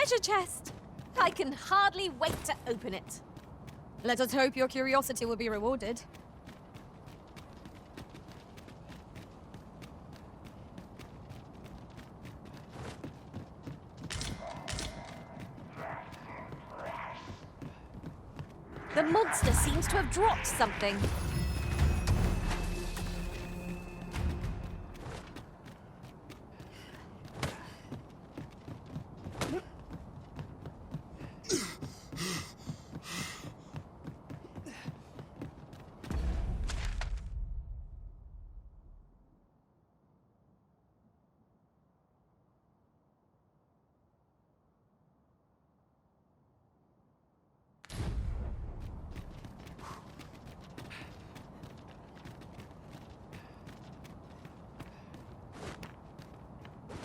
treasure chest! I can hardly wait to open it. Let us hope your curiosity will be rewarded. The monster seems to have dropped something.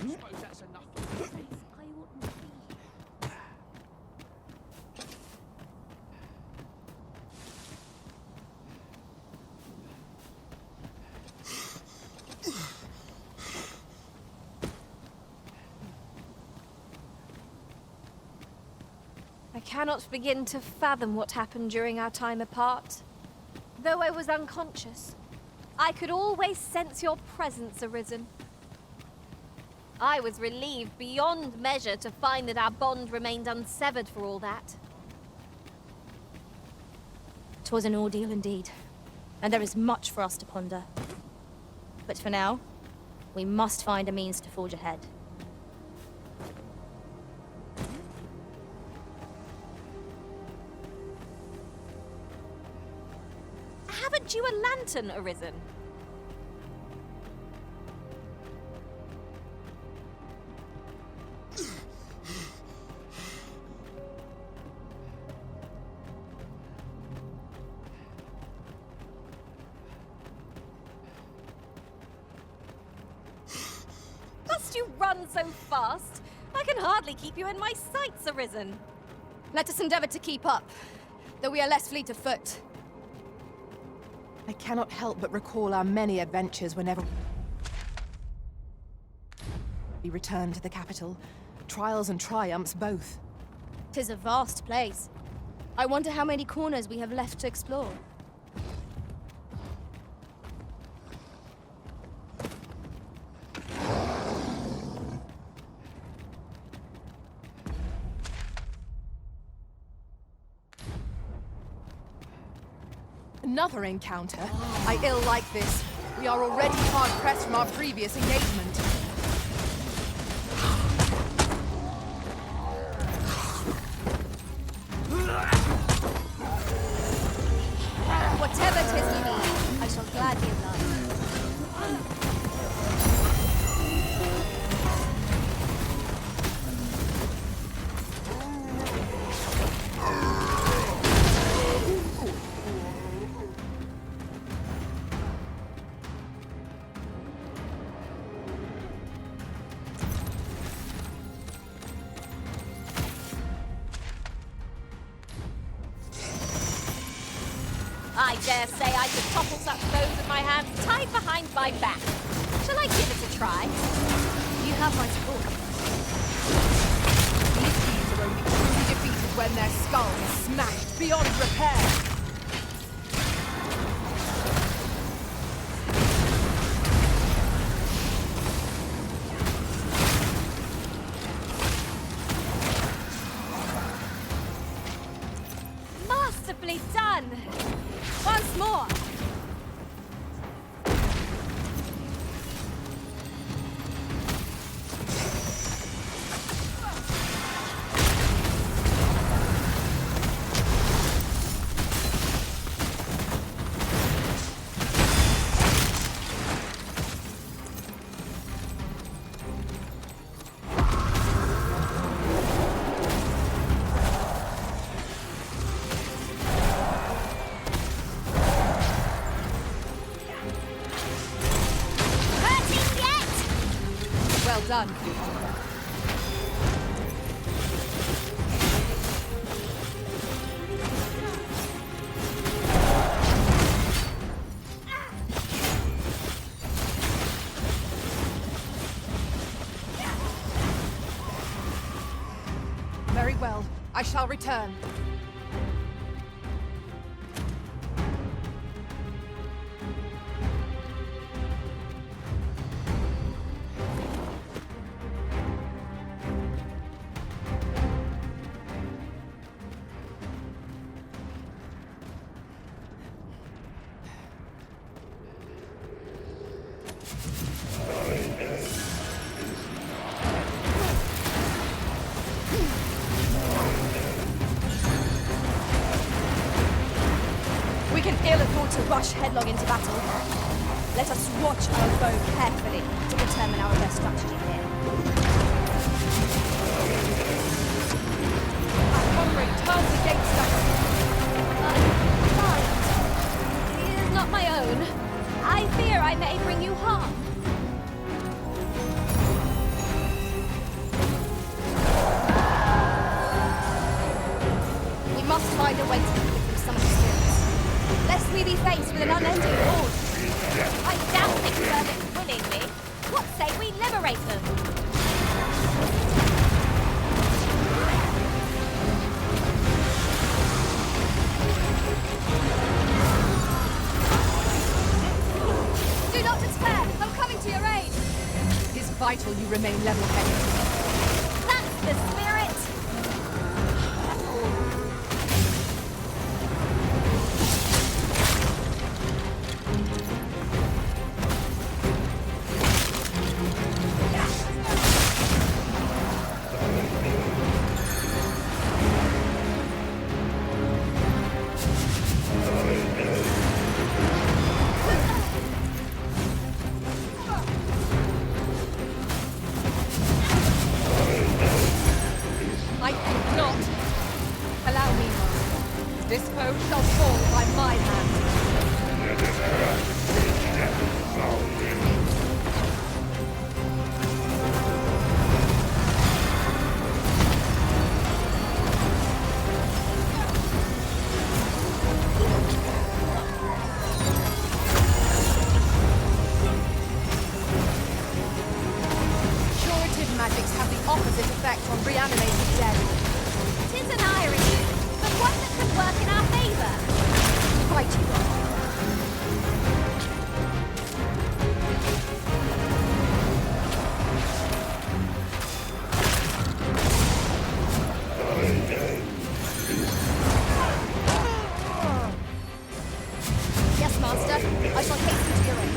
Suppose that's enough for me. I oughtn't be. I cannot begin to fathom what happened during our time apart. Though I was unconscious, I could always sense your presence, Arisen. I was relieved beyond measure to find that our bond remained unsevered for all that. 'Twas an ordeal indeed, and there is much for us to ponder. But for now, we must find a means to forge ahead. Haven't you a lantern, Arisen? Must you run so fast? I can hardly keep you in my sights, Arisen. Let us endeavor to keep up, though we are less fleet of foot. I cannot help but recall our many adventures whenever we return to the capital. Trials and triumphs both. 'Tis a vast place. I wonder how many corners we have left to explore. Another encounter? I ill like this. We are already hard-pressed from our previous engagement. Whatever 'tis you need, I shall gladly oblige. I dare say I could topple such foes with my hands tied behind my back. Shall I give it a try? You have my support. These thieves are only truly defeated when their skull is smashed beyond repair. Masterfully done! Once more! Well done. I shall return. We can ill afford to rush headlong into battle. Let us watch our foe carefully to determine our best strategy here. Our comrade turns against us. Mind. He is not my own. I fear I may bring you harm. We must find a way to keep them summoned spirits, lest we be faced with an unending horde. I doubt they serve it willingly. What say we liberate them? Do not despair! I'm coming to your aid! It is vital you remain level-headed. That's the spirit! I think not. Allow me, master. This foe shall fall by my hand. Curative magics have the opposite effect on reanimated dead. Tis an irony, but one that could work in our favour. Right you are. Yes, Master. I shall hasten to your aid.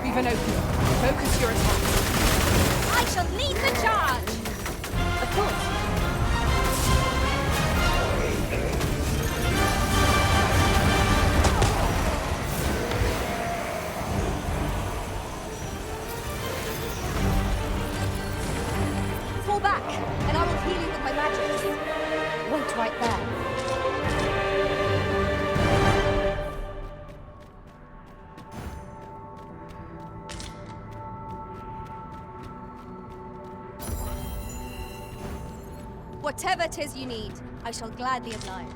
We've an opening. Focus your attacks. I shall lead the charge! Of course. Fall back, and I will heal you with my magic. Wait right there. Whatever 'tis you need, I shall gladly oblige.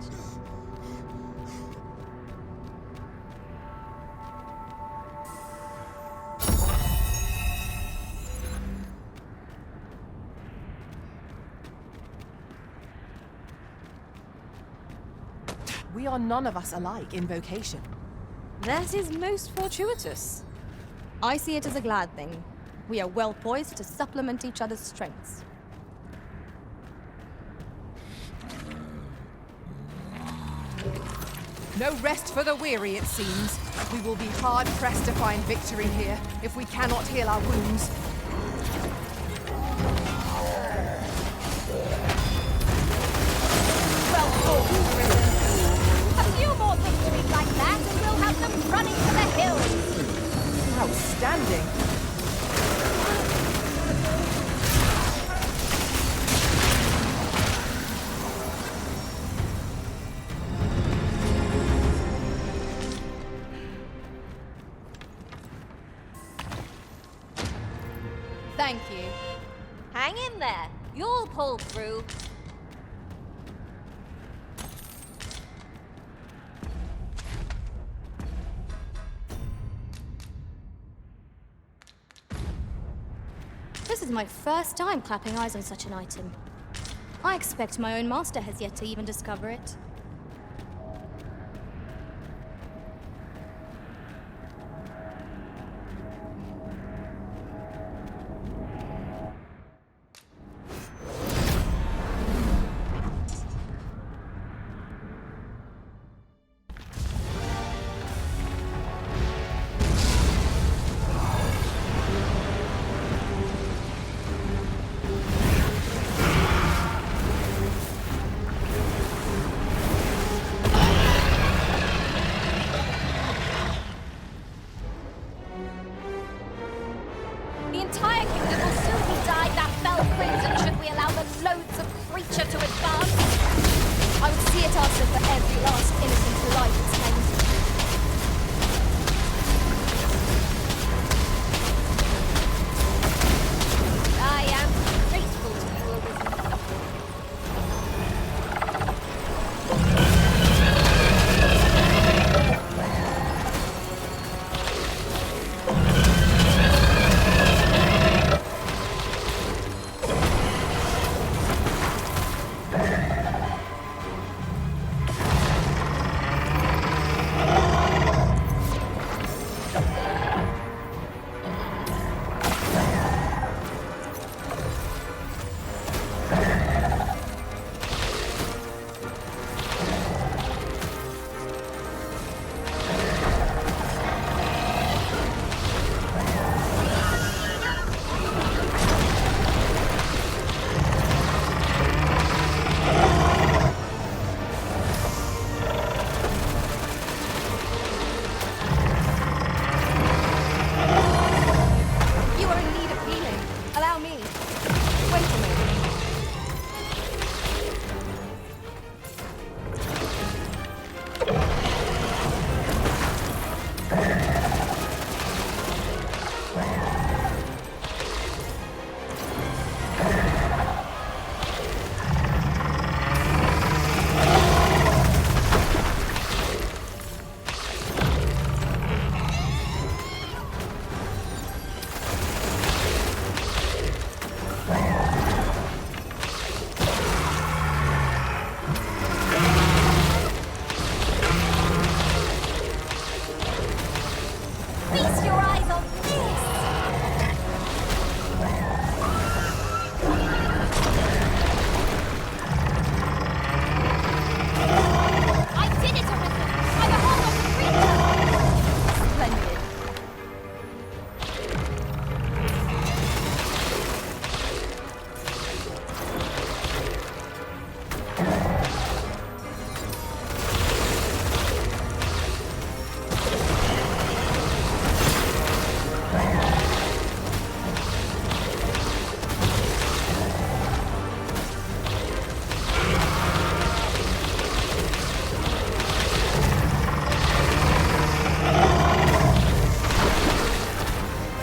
We are none of us alike in vocation. That is most fortuitous. I see it as a glad thing. We are well poised to supplement each other's strengths. No rest for the weary, it seems. We will be hard-pressed to find victory here if we cannot heal our wounds. A few more victories like that, and we'll have them running for the hills. Outstanding. Thank you. Hang in there. You'll pull through. This is my first time clapping eyes on such an item. I expect my own master has yet to even discover it. The entire kingdom will soon be dyed that fell crimson should we allow the loads of creature to advance. I would see it answer for every last innocent life it's claimed. I am grateful to you, Arisen. You are in need of healing. Allow me. Wait a moment. Feast your eyes on this! I did it, Arisen! By the heart of the creature! Splendid.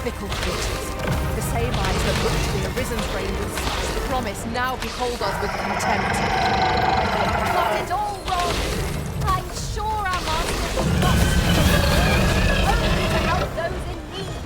Fickle creatures. The same eyes that looked to the Arisen's reign with such promise now behold us with contempt. Got it all wrong! I'm sure our master will not only to help those in need!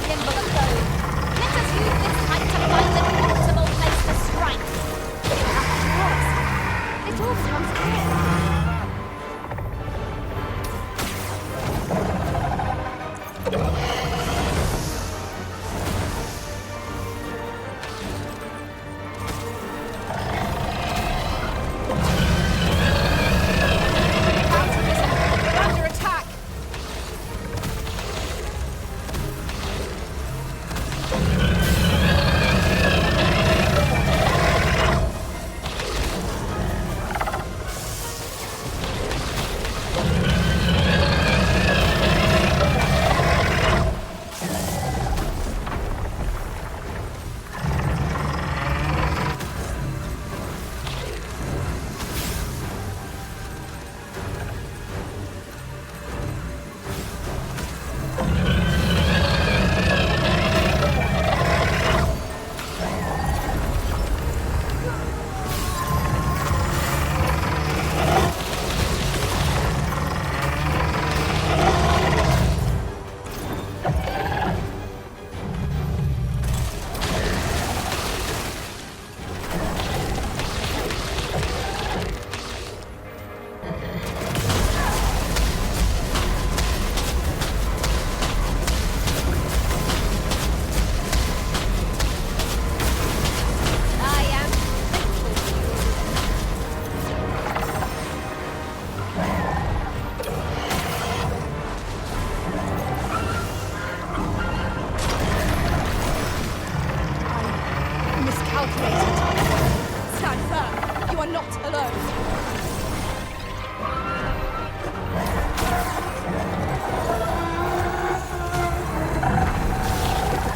nimble a foe. Let us use this time to find an optimal place to strike. It all becomes clear. Stand firm. You are not alone.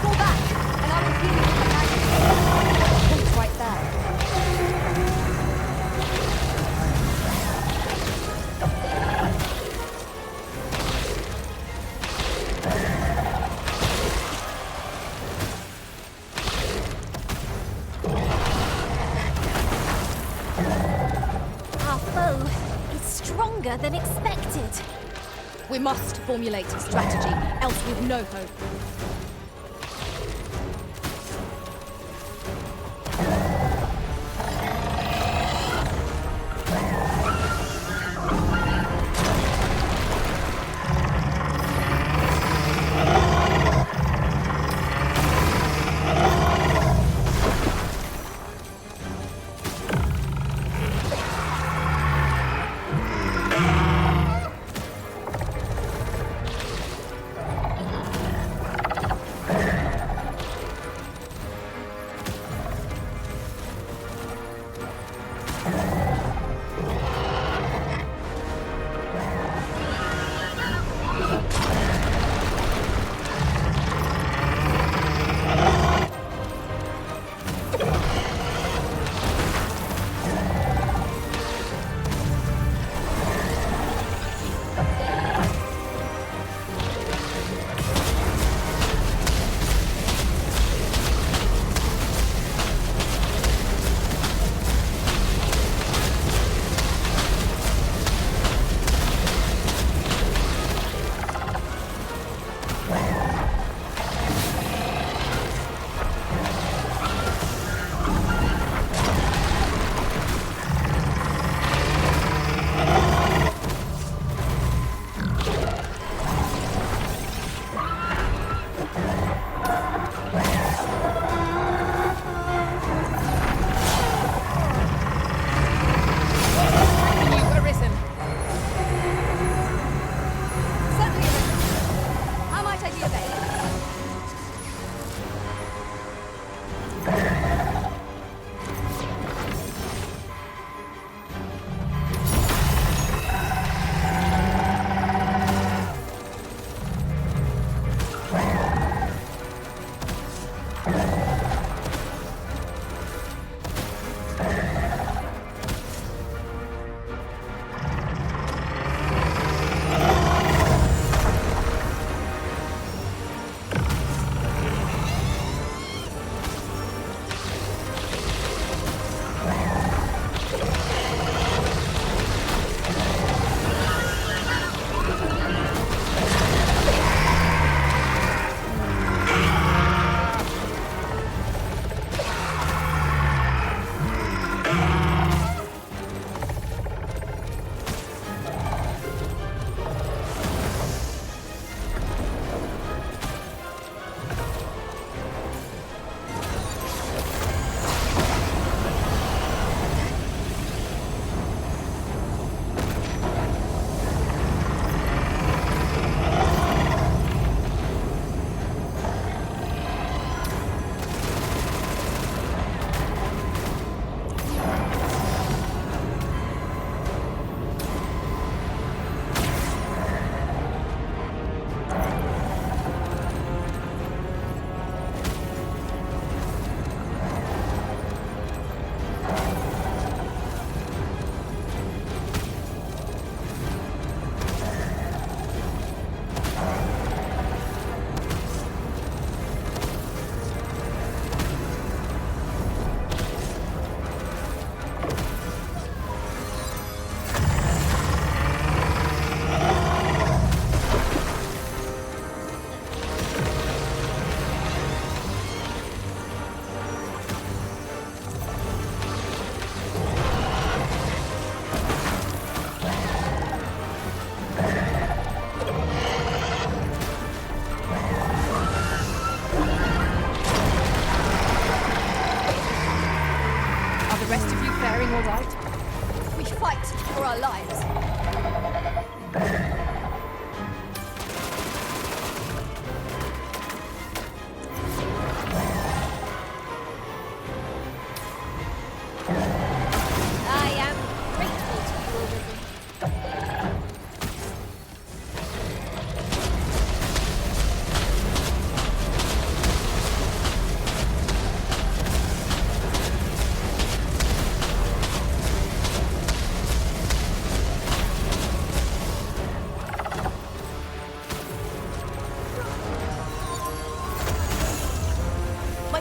Fall back, and I will heal you with my magic. It's right there. Our foe is stronger than expected. We must formulate a strategy, else we've no hope.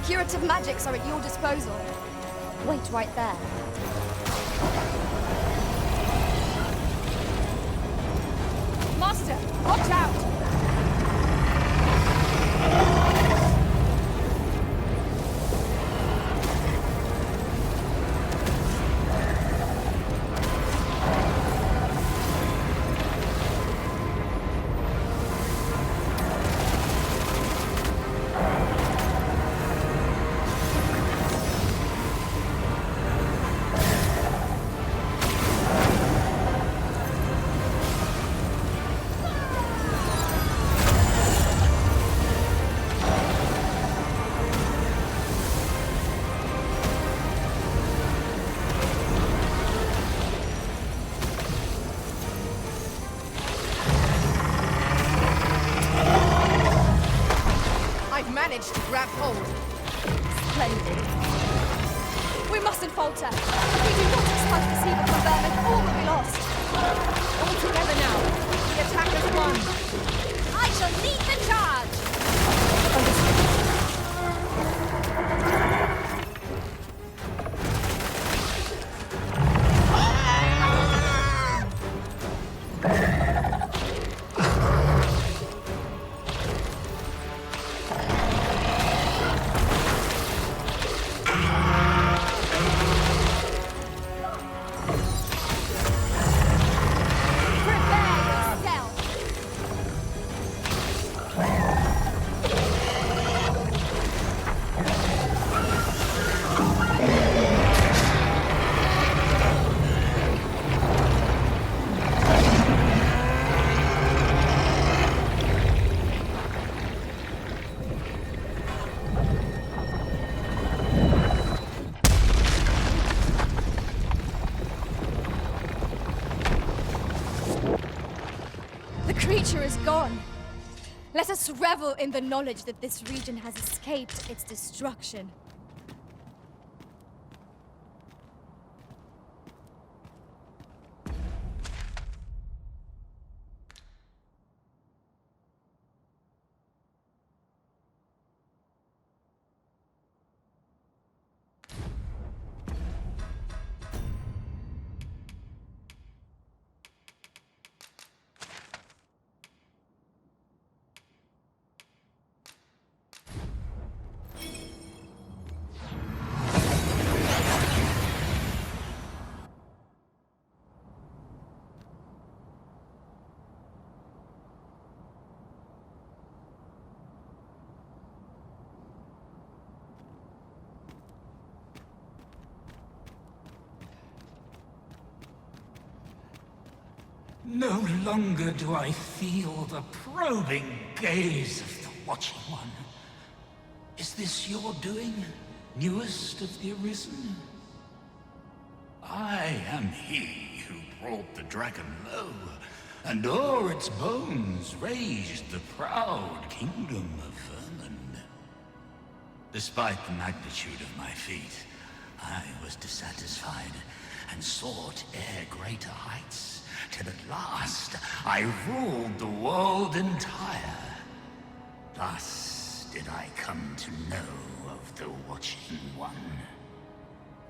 Curative magics are at your disposal. Wait right there. Master, watch out! Managed to grab hold. Splendid. We mustn't falter. If we do not expunge the sea from vermin, all will be lost. All together now. The attack is won. I shall lead the charge! The creature is gone. Let us revel in the knowledge that this region has escaped its destruction. No longer do I feel the probing gaze of the Watching One. Is this your doing, newest of the Arisen? I am he who brought the dragon low, and o'er its bones raised the proud kingdom of vermin. Despite the magnitude of my feat, I was dissatisfied and sought e'er greater heights, till at last I ruled the world entire. Thus did I come to know of the Watching One,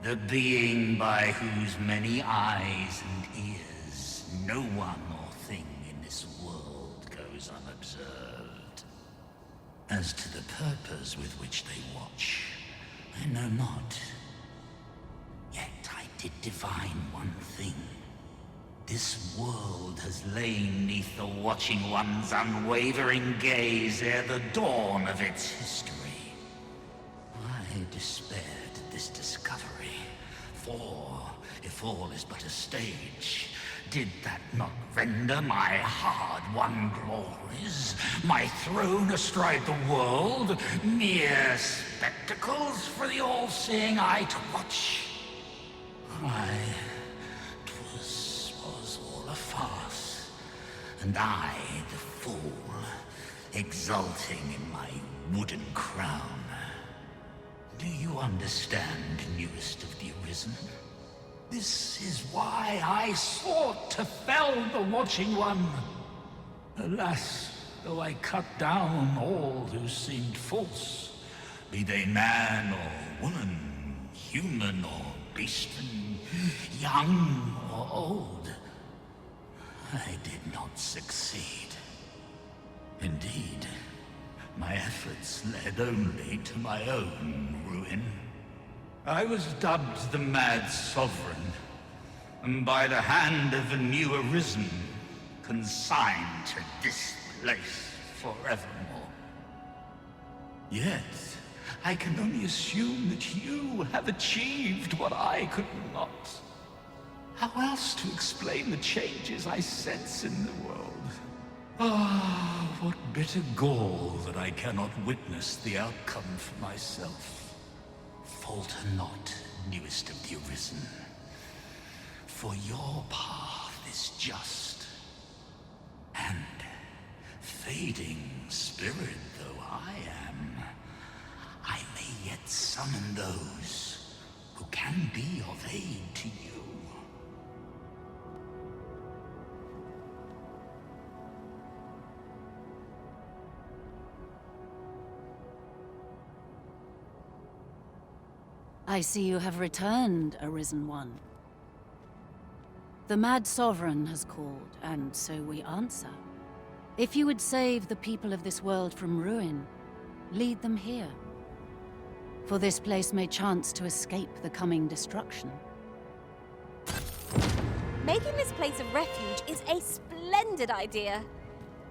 the being by whose many eyes and ears no one or thing in this world goes unobserved. As to the purpose with which they watch, I know not. Yet I did divine one thing. This world has lain neath the Watching One's unwavering gaze ere the dawn of its history. I despaired at this discovery, for if all is but a stage, did that not render my hard-won glories, my throne astride the world, mere spectacles for the all-seeing eye to watch? Was all a farce, and I, the fool, exulting in my wooden crown. Do you understand, newest of the Arisen? This is why I sought to fell the Watching One. Alas, though I cut down all who seemed false, be they man or woman, human or beastman, young or old. I did not succeed. Indeed, my efforts led only to my own ruin. I was dubbed the Mad Sovereign, and by the hand of a new arisen, consigned to this place forevermore. Yet, I can only assume that you have achieved what I could not. How else to explain the changes I sense in the world? Ah, what bitter gall that I cannot witness the outcome for myself. Falter not, newest of the arisen, for your path is just. And, fading spirit though I am, I may yet summon those who can be of aid to you. I see you have returned, Arisen One. The Mad Sovereign has called, and so we answer. If you would save the people of this world from ruin, lead them here. For this place may chance to escape the coming destruction. Making this place a refuge is a splendid idea.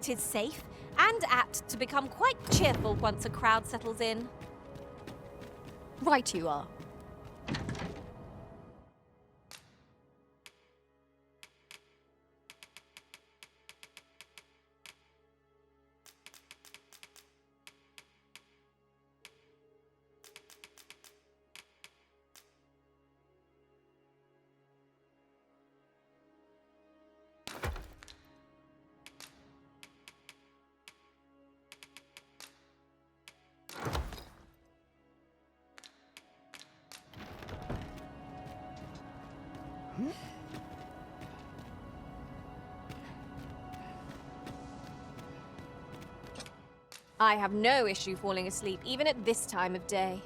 'Tis safe and apt to become quite cheerful once a crowd settles in. Right you are. I have no issue falling asleep, even at this time of day.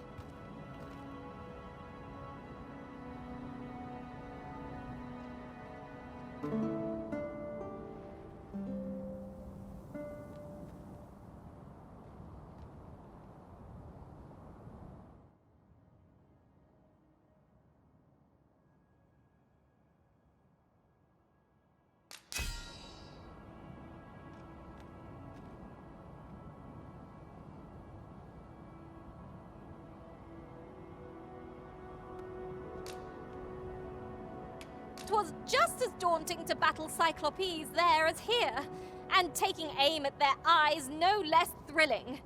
Twas just as daunting to battle Cyclopes there as here, and taking aim at their eyes no less thrilling.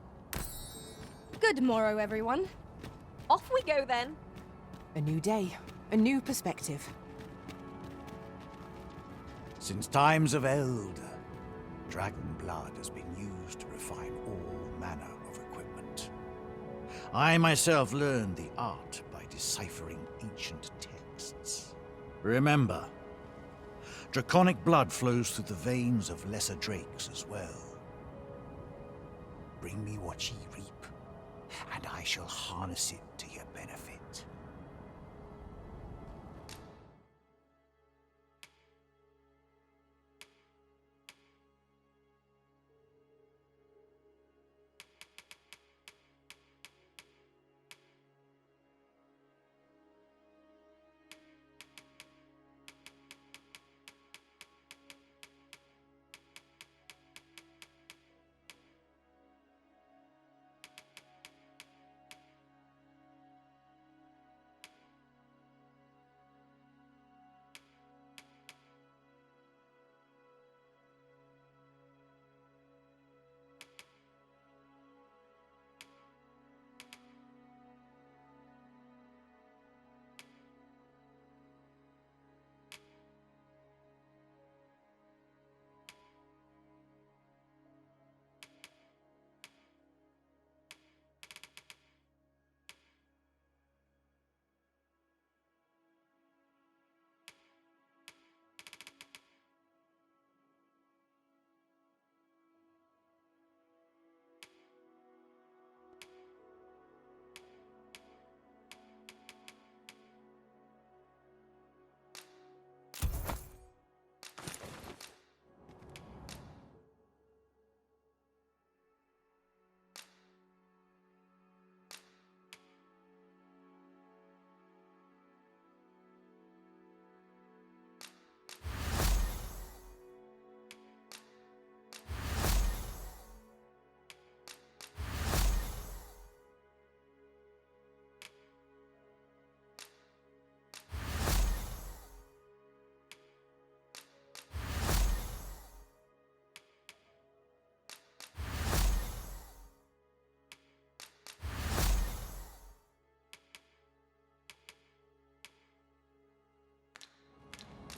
Good morrow, everyone. Off we go then. A new day, a new perspective. Since times of eld, dragon blood has been used to refine all manner of equipment. I myself learned the art by deciphering ancient texts. Remember, draconic blood flows through the veins of lesser drakes as well. Bring me what ye reap, and I shall harness it to your benefit.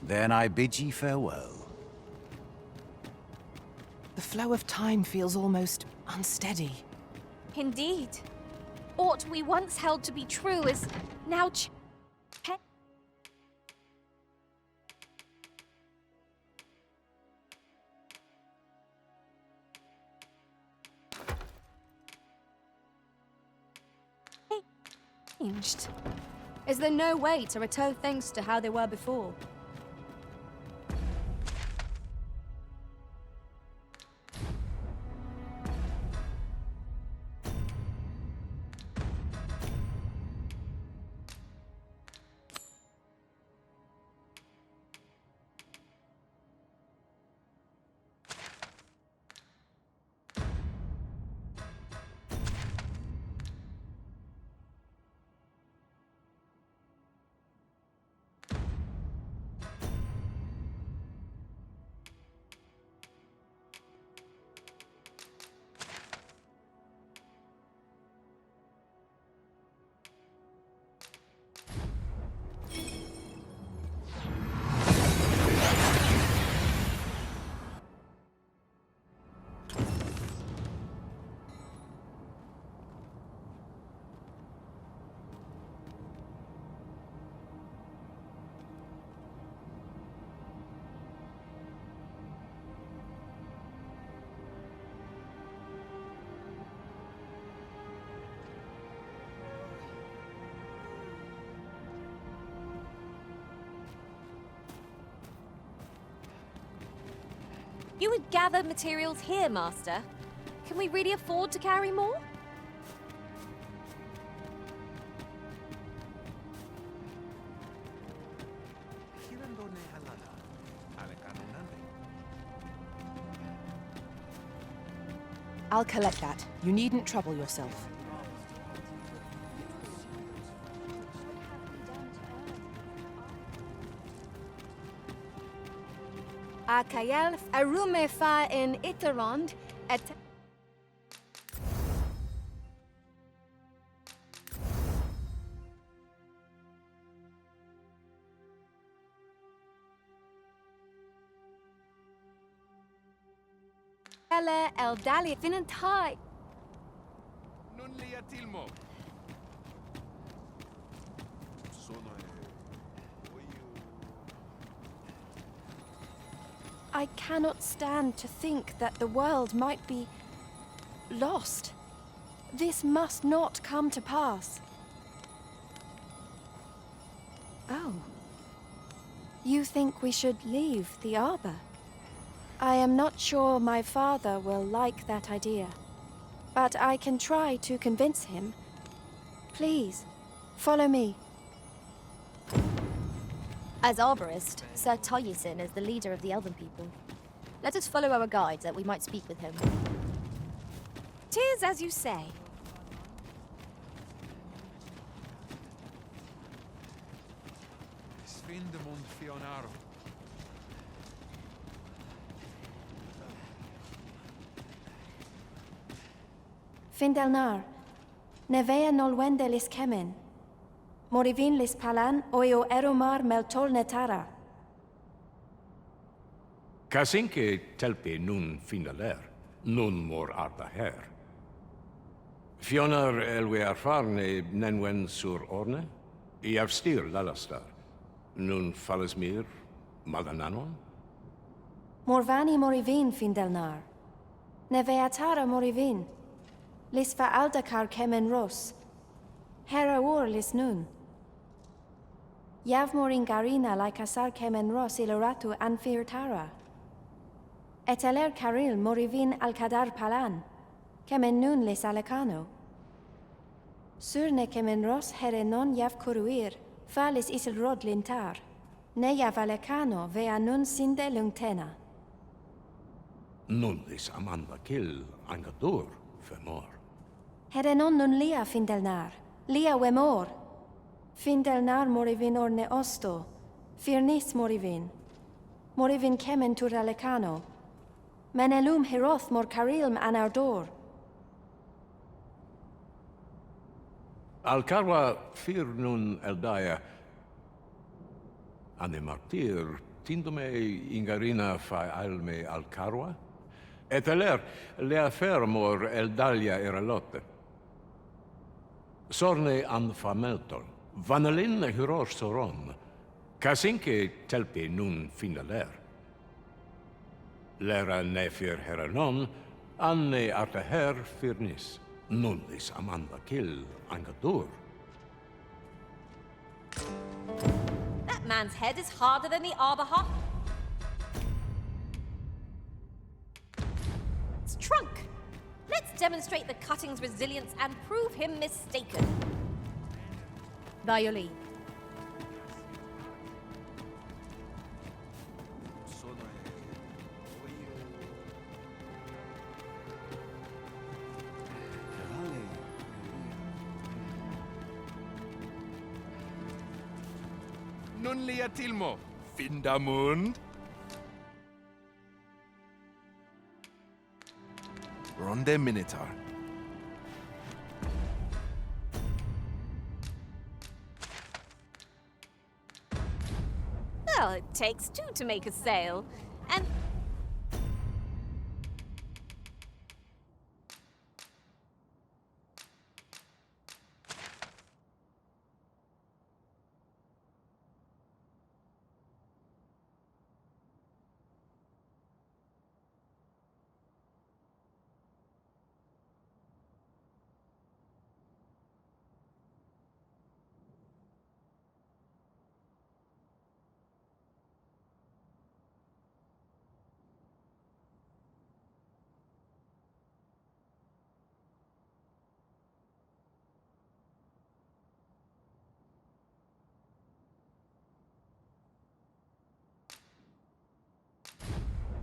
Then I bid ye farewell. The flow of time feels almost unsteady. Indeed. Aught we once held to be true is now changed. Is there no way to return things to how they were before? You would gather materials here, Master. Can we really afford to carry more? I'll collect that. You needn't trouble yourself. Akael arume fa in Iterond et Ele eldali finentai. Non li atilmo. I cannot stand to think that the world might be lost. This must not come to pass. Oh. You think we should leave the Arbor? I am not sure my father will like that idea, but I can try to convince him. Please, follow me. As arborist, Sir Taliesin is the leader of the Elven people. Let us follow our guide that we might speak with him. 'Tis as you say. Svindemund Fionaro. Findelnar, nevea nolwende lis kemen. Morivin lis palan oio eromar meltol netara. Kasinke telpe nun finaler, nun mor arda her. Fionar elwe arfarne nenwen sur orne, I avstir lalastar, nun falesmir madananon? Morvani morivin Findelnar. Nevea tara morivin. Lis va aldakar kemen ros. Hera or lis nun. Yav morin garina like asar kemen ros iloratu anfir tara. Et aler caril morivin alcadar palan. Kemen nun lis alecano. Surne kemen ros here non yav kuruir. Falis isil rod lintar. Ne yav alecano vea nun sinde lungtena. Nun lis amanda kill angadur femor. Here non nun lia Findelnar. Lia wemor. Findelnar morivin orne osto. Firnis morivin. Morivin kemen tur alecano. Menelum hiroth mor carilm anardor. Alcarwa fir nun eldaya, ane martir tindume ingarina fa alme al carwa? Et aler, le affermor el dalia era lotte. Sorne an fameltol, vanalin hyror soron, casinque telpi nun finaler. Lera nefir heranon, anne arta her firnis, nullis amanda kill angadur. That man's head is harder than the Arbaha. Its trunk. Let's demonstrate the cutting's resilience and prove him mistaken. By your leave. Nun lia tilmo. Findamund. Ronde Minotaur. Well, it takes two to make a sail. And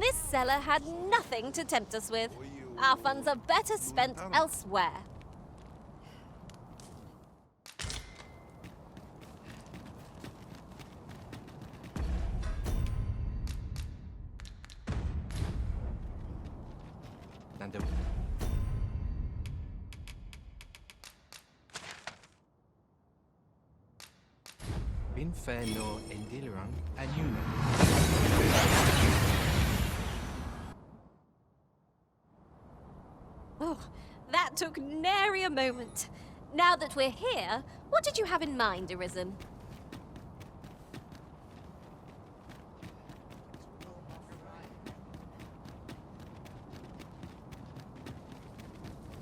this cellar had nothing to tempt us with. Our funds are better spent elsewhere. Binfeno endilrang anyuna. Oh, that took nary a moment. Now that we're here, what did you have in mind, Arisen?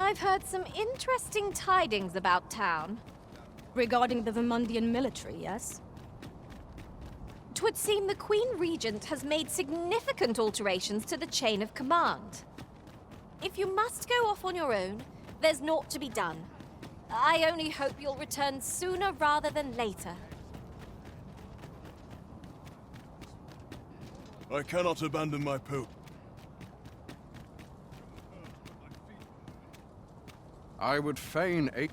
I've heard some interesting tidings about town. Regarding the Vermundian military, yes? 'Twould seem the Queen Regent has made significant alterations to the chain of command. If you must go off on your own, there's naught to be done. I only hope you'll return sooner rather than later. I cannot abandon my poop. I would fain a...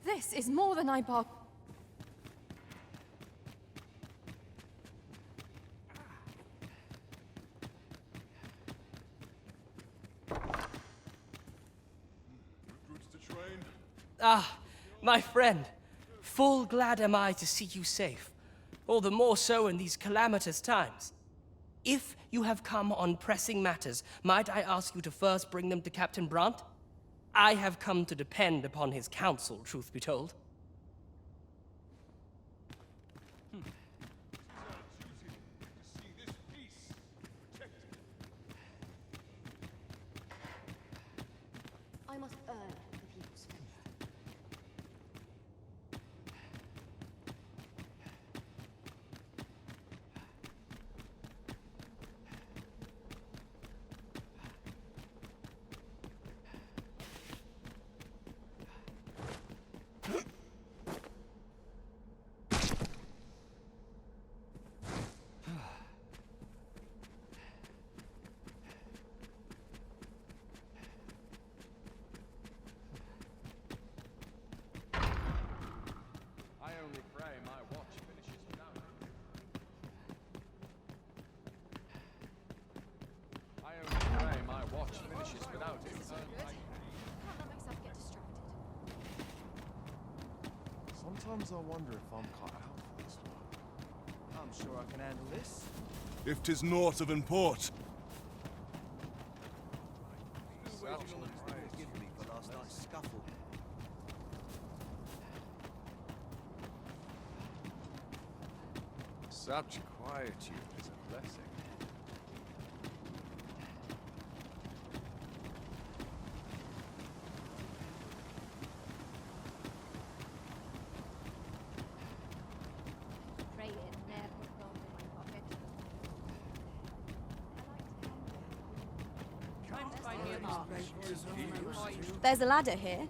This is more than I bargained. Recruits to train. Ah, my friend. Full glad am I to see you safe, all the more so in these calamitous times. If you have come on pressing matters, might I ask you to first bring them to Captain Brant? I have come to depend upon his counsel, truth be told. I must earn the people's favor. Sometimes I wonder if I'm cut out for this one. I'm sure I can handle this. If 'tis naught of import. Forgive me for last night's scuffle. Such quietude is a blessing. There's a ladder here.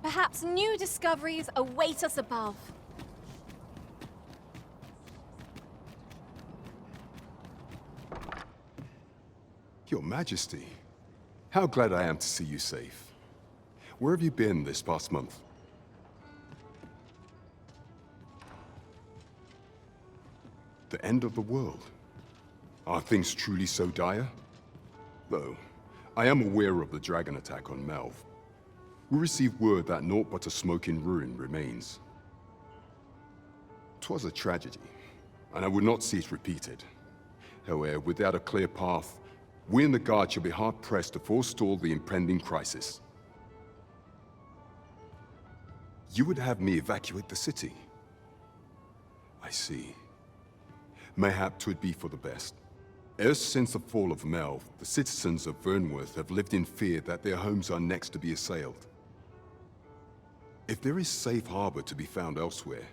Perhaps new discoveries await us above. Your Majesty, how glad I am to see you safe. Where have you been this past month? The end of the world? Are things truly so dire? Though, I am aware of the dragon attack on Melv. We received word that naught but a smoking ruin remains. 'Twas a tragedy, and I would not see it repeated. However, without a clear path, we in the Guard shall be hard-pressed to forestall the impending crisis. You would have me evacuate the city? I see. Mayhap 'twould be for the best. Ever since the fall of Melv, the citizens of Vernworth have lived in fear that their homes are next to be assailed. If there is safe harbor to be found elsewhere,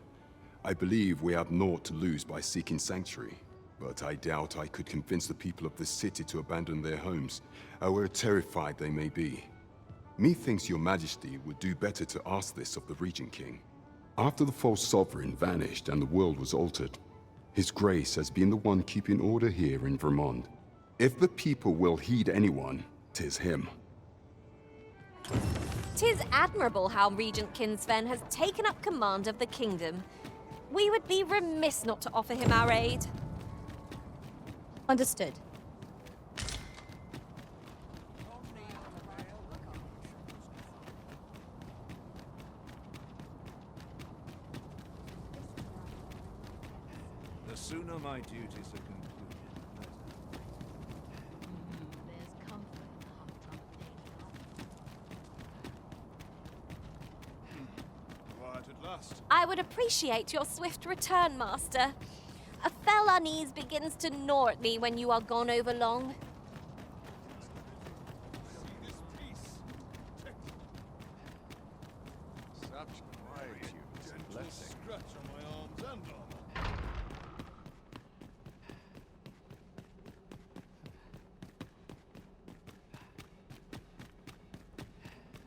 I believe we have naught to lose by seeking sanctuary. But I doubt I could convince the people of this city to abandon their homes, however terrified they may be. Methinks your Majesty would do better to ask this of the Regent King. After the false sovereign vanished and the world was altered, His Grace has been the one keeping order here in Vermont. If the people will heed anyone, 'tis him. 'Tis admirable how Regent Kinsven has taken up command of the kingdom. We would be remiss not to offer him our aid. Understood. The sooner my duties are concluded, the better. There's comfort in the humdrum daily. Quiet at last. I would appreciate your swift return, Master. A fell unease begins to gnaw at me when you are gone over long. Such quietude is a blessing. Scratch on my arms and armor.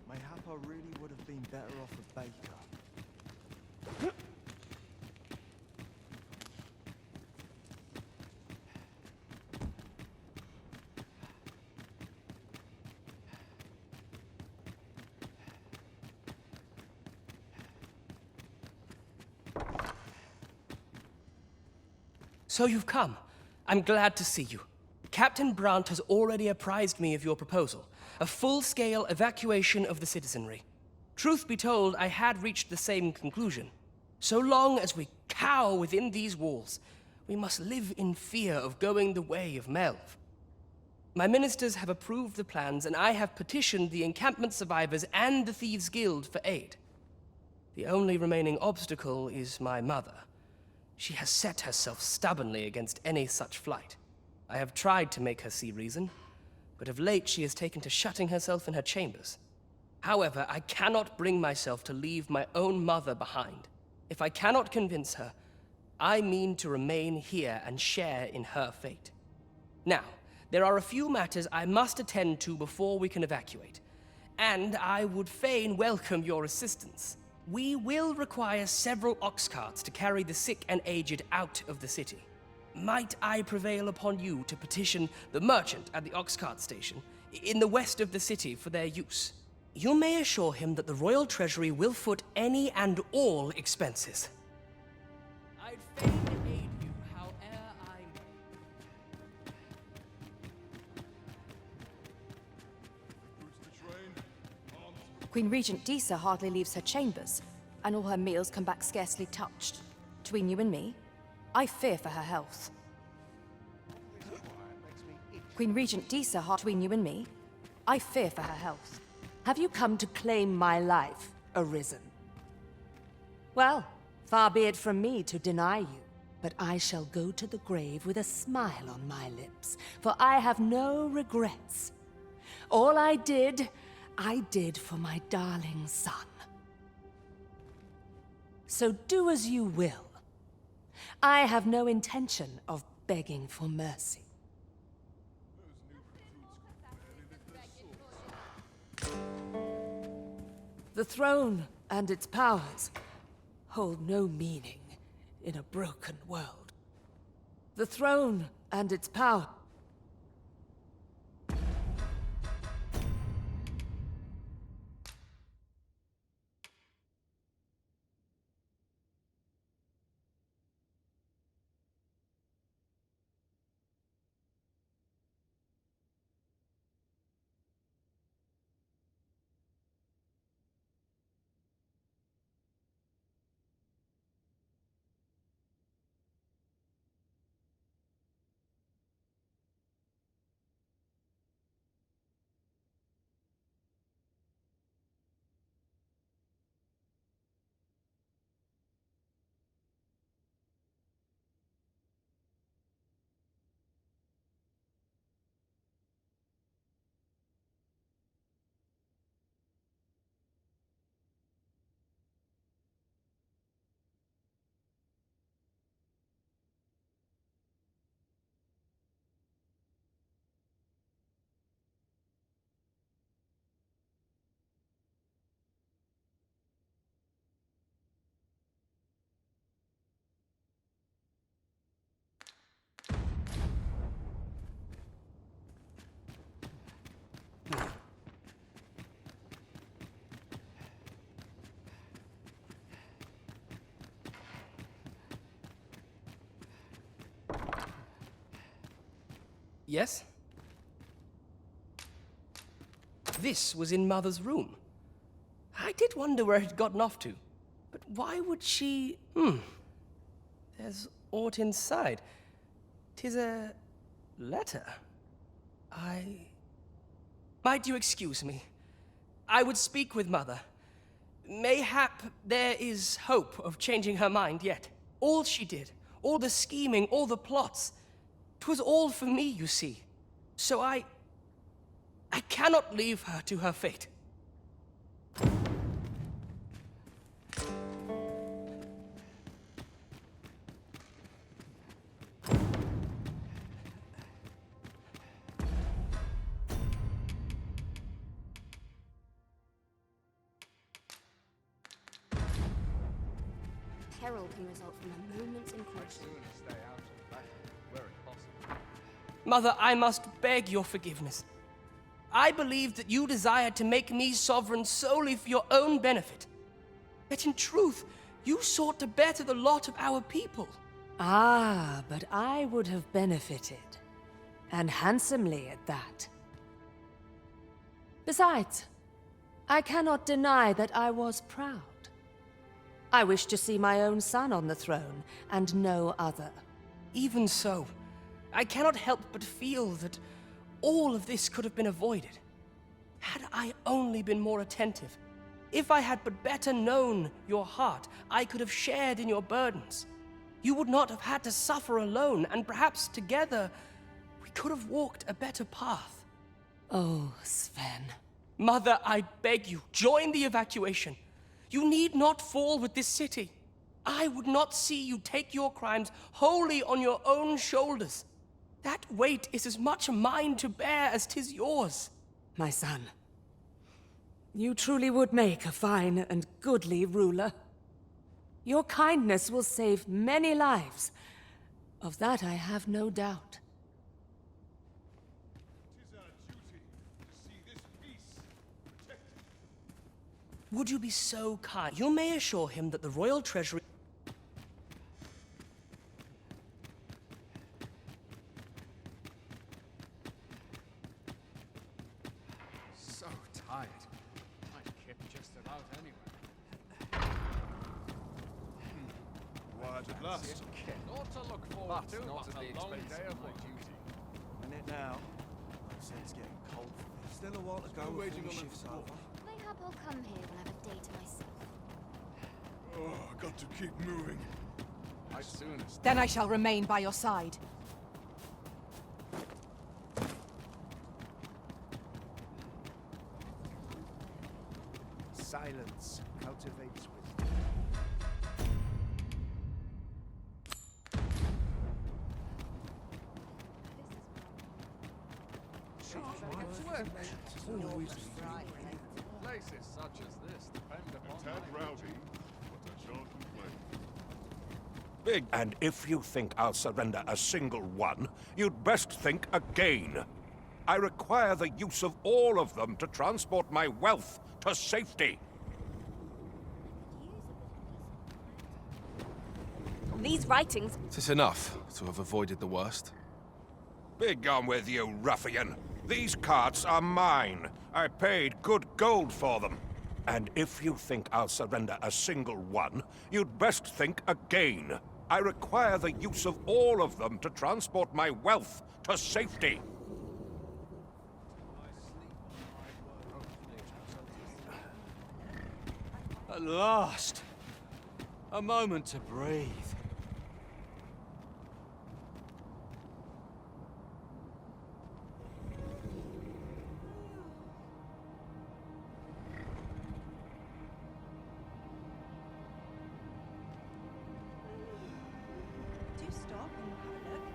Mayhap I really would have been better off a baker. So you've come. I'm glad to see you. Captain Brant has already apprised me of your proposal, a full-scale evacuation of the citizenry. Truth be told, I had reached the same conclusion. So long as we cower within these walls, we must live in fear of going the way of Melv. My ministers have approved the plans, and I have petitioned the encampment survivors and the Thieves' Guild for aid. The only remaining obstacle is my mother. She has set herself stubbornly against any such flight. I have tried to make her see reason, but of late she has taken to shutting herself in her chambers. However, I cannot bring myself to leave my own mother behind. If I cannot convince her, I mean to remain here and share in her fate. Now, there are a few matters I must attend to before we can evacuate, and I would fain welcome your assistance. We will require several ox carts to carry the sick and aged out of the city. Might I prevail upon you to petition the merchant at the ox cart station in the west of the city for their use? You may assure him that the royal treasury will foot any and all expenses. I'd fain aid you howe'er I may. Queen Regent Disa hardly leaves her chambers, and all her meals come back scarcely touched. Between you and me, I fear for her health. Queen Regent Disa, between you and me, I fear for her health. Have you come to claim my life, Arisen? Well, Far be it from me to deny you, but I shall go to the grave with a smile on my lips, for I have no regrets. All I did for my darling son. So do as you will. I have no intention of begging for mercy. The throne and its powers hold no meaning in a broken world. The throne and its power... Yes? This was in Mother's room. I did wonder where it had gotten off to. But why would she... There's aught inside. 'Tis a... letter. Might you excuse me? I would speak with Mother. Mayhap there is hope of changing her mind yet. All she did, all the scheming, all the plots... 'Twas all for me, you see. So I cannot leave her to her fate. Peril can result from a moment's incursion. Mother, I must beg your forgiveness. I believed that you desired to make me sovereign solely for your own benefit. Yet in truth, you sought to better the lot of our people. Ah, but I would have benefited. And handsomely at that. Besides, I cannot deny that I was proud. I wish to see my own son on the throne, and no other. Even so, I cannot help but feel that all of this could have been avoided. Had I only been more attentive, if I had but better known your heart, I could have shared in your burdens. You would not have had to suffer alone, and perhaps together we could have walked a better path. Oh, Sven. Mother, I beg you, join the evacuation. You need not fall with this city. I would not see you take your crimes wholly on your own shoulders. That weight is as much mine to bear as 'tis yours. My son, you truly would make a fine and goodly ruler. Your kindness will save many lives. Of that I have no doubt. Would you be so kind? You may assure him that the royal treasury... So tired. I'd kip just about anywhere. Quiet at last. Ought to look forward to, not at the expense of my duty. And it now. No sense getting cold for this. Still a while to go before the shift's over. Mayhap I'll come here when I have a day to myself. Oh, I got to keep moving. I'd sooner stay. Then I shall remain by your side. Silence cultivates wisdom. Places such as this depend upon Tad rowdy, but I shan't complain. Big. And if you think I'll surrender a single one, you'd best think again. I require the use of all of them to transport my wealth to safety. These writings... Is this enough to have avoided the worst? Begone with you, ruffian. These carts are mine. I paid good gold for them. And if you think I'll surrender a single one, you'd best think again. I require the use of all of them to transport my wealth to safety. At last! A moment to breathe. Do stop and have a look.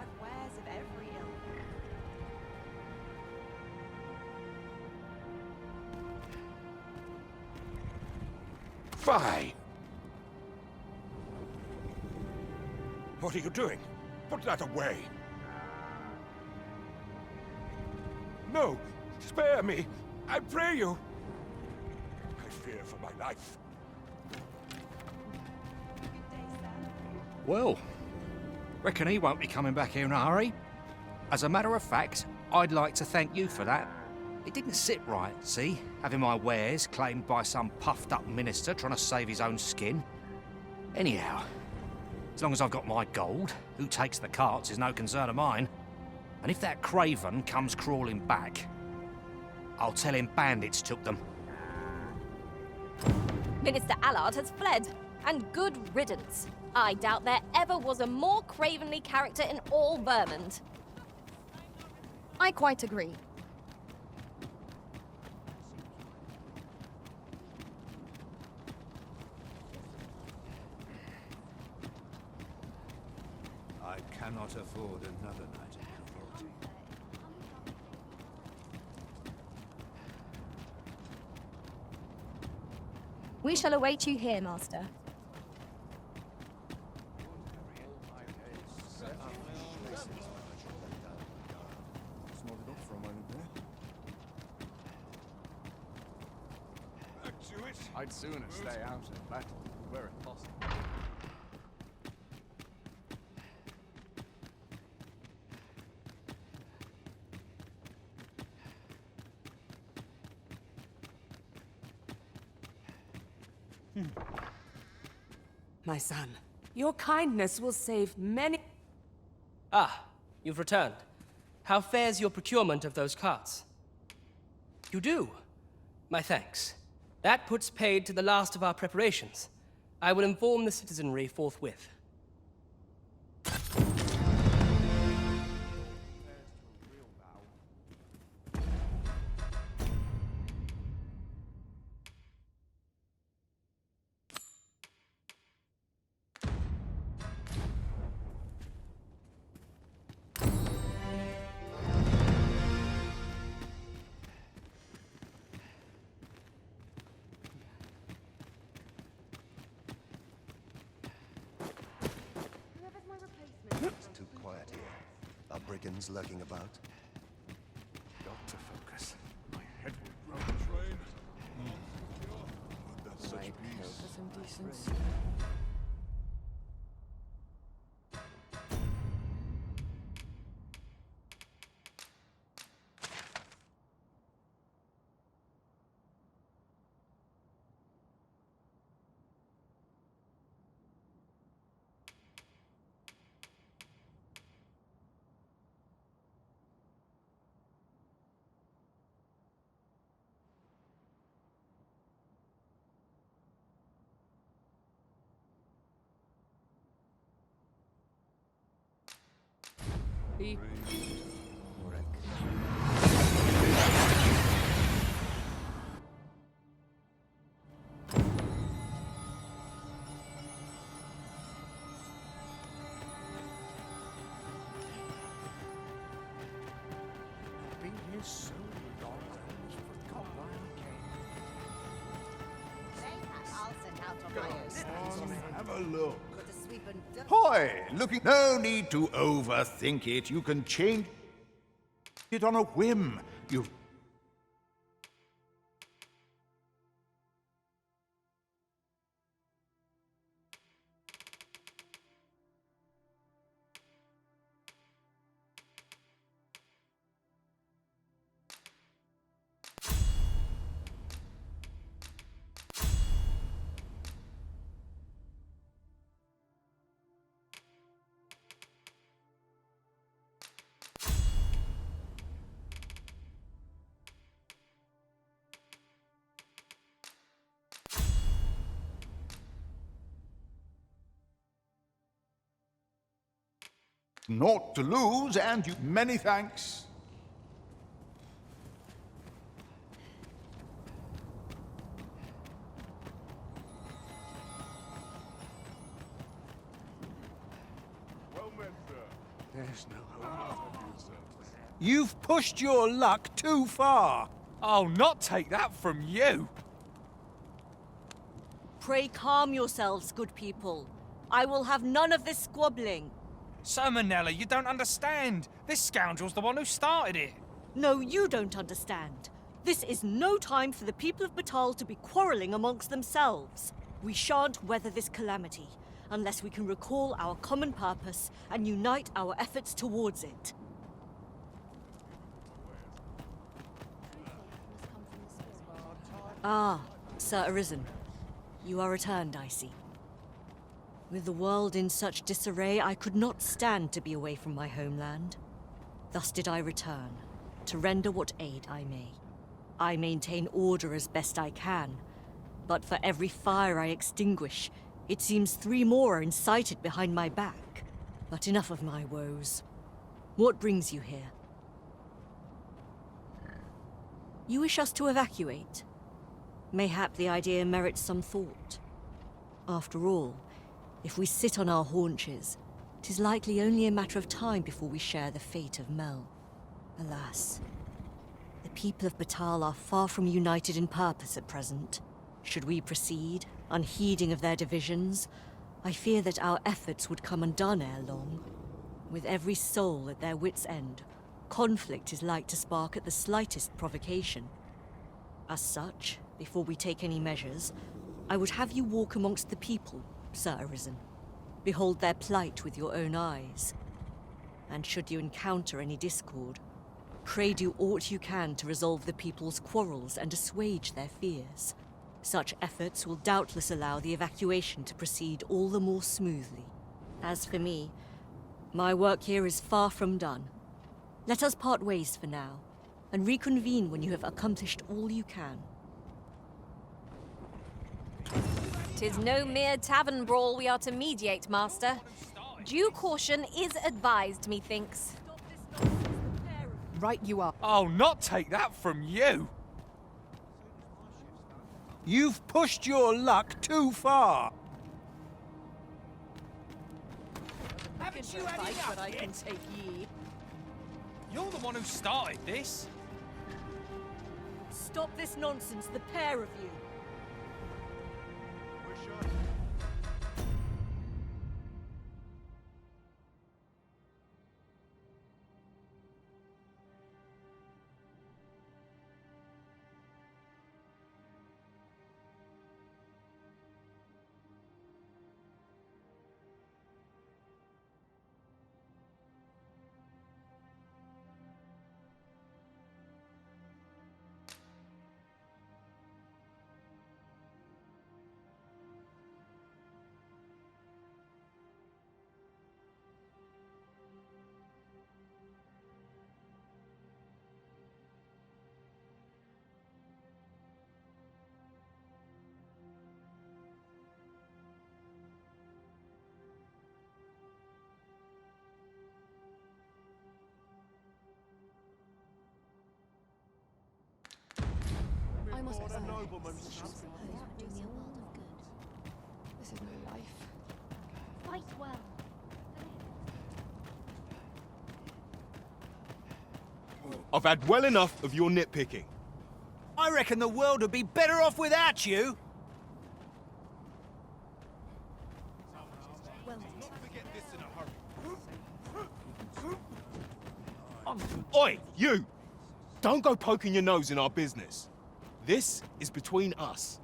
I've wares of every ilk. Fie! What are you doing? Put that away! No! Spare me! I pray you! I fear for my life. Well, reckon he won't be coming back here in a hurry. As a matter of fact, I'd like to thank you for that. It didn't sit right, see? Having my wares claimed by some puffed-up minister trying to save his own skin. Anyhow, as long as I've got my gold, who takes the carts is no concern of mine. And if that craven comes crawling back, I'll tell him bandits took them. Minister Allard has fled, and good riddance. I doubt there ever was a more cravenly character in all Vermund. I quite agree. I cannot afford another night in authority. We shall await you here, Master. Nodded off for a moment there. Back to it. I'd sooner stay out of battle, were it possible. My son, your kindness will save many... Ah, you've returned. How fares your procurement of those carts? You do? My thanks. That puts paid to the last of our preparations. I will inform the citizenry forthwith. It's too quiet here. Are brigands lurking about? Got to focus. My head will run the train. Would that such peace? For some decency. Been here so long, I almost forgot why I came. Have a look. Hoy! Looking. No need to overthink it. You can change it on a whim. You. Naught to lose, and you. Many thanks. Well met, sir. There's no hope. You've pushed your luck too far. I'll not take that from you. Pray calm yourselves, good people. I will have none of this squabbling. So, Manella, you don't understand. This scoundrel's the one who started it. No, you don't understand. This is no time for the people of Batal to be quarreling amongst themselves. We shan't weather this calamity unless we can recall our common purpose and unite our efforts towards it. Ah, Sir Arisen. You are returned, I see. With the world in such disarray, I could not stand to be away from my homeland. Thus did I return, to render what aid I may. I maintain order as best I can, but for every fire I extinguish, it seems 3 more are incited behind my back. But enough of my woes. What brings you here? You wish us to evacuate? Mayhap the idea merits some thought. After all, if we sit on our haunches, 'tis likely only a matter of time before we share the fate of Mel. Alas, the people of Batal are far from united in purpose at present. Should we proceed, unheeding of their divisions, I fear that our efforts would come undone ere long. With every soul at their wits' end, conflict is like to spark at the slightest provocation. As such, before we take any measures, I would have you walk amongst the people, Sir Arisen. Behold their plight with your own eyes. And should you encounter any discord, pray do aught you can to resolve the people's quarrels and assuage their fears. Such efforts will doubtless allow the evacuation to proceed all the more smoothly. As for me, my work here is far from done. Let us part ways for now, and reconvene when you have accomplished all you can. 'Tis no mere tavern brawl we are to mediate, Master. Due caution is advised, methinks. Right you are. I'll not take that from you! You've pushed your luck too far. Haven't you had enough but I can take ye. You're the one who started this! Stop this nonsense, the pair of you. I must Lord, a nobleman. This is no life. Fight well. I've had well enough of your nitpicking. I reckon the world would be better off without you. Oi, you! Don't go poking your nose in our business. This is between us.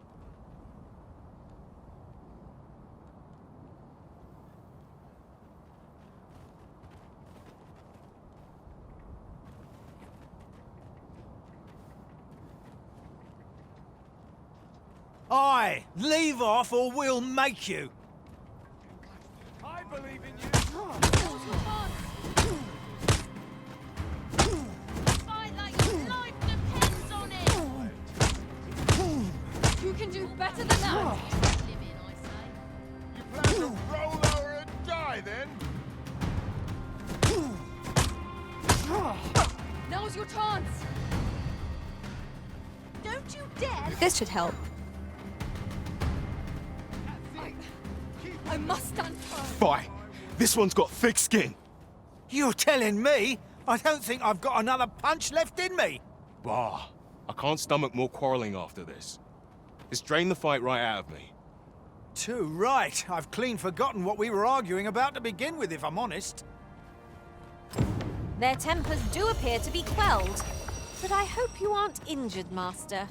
Aye, leave off or we'll make you. I believe in you! Fight like your life depends on it! You can do better than that! You plan to roll over and die, then? Now's your chance! Don't you dare! This should help. I must stand firm. Fine. This one's got thick skin. You're telling me? I don't think I've got another punch left in me. Bah. I can't stomach more quarreling after this. It's drained the fight right out of me. Too right. I've clean forgotten what we were arguing about to begin with, if I'm honest. Their tempers do appear to be quelled, but I hope you aren't injured, Master.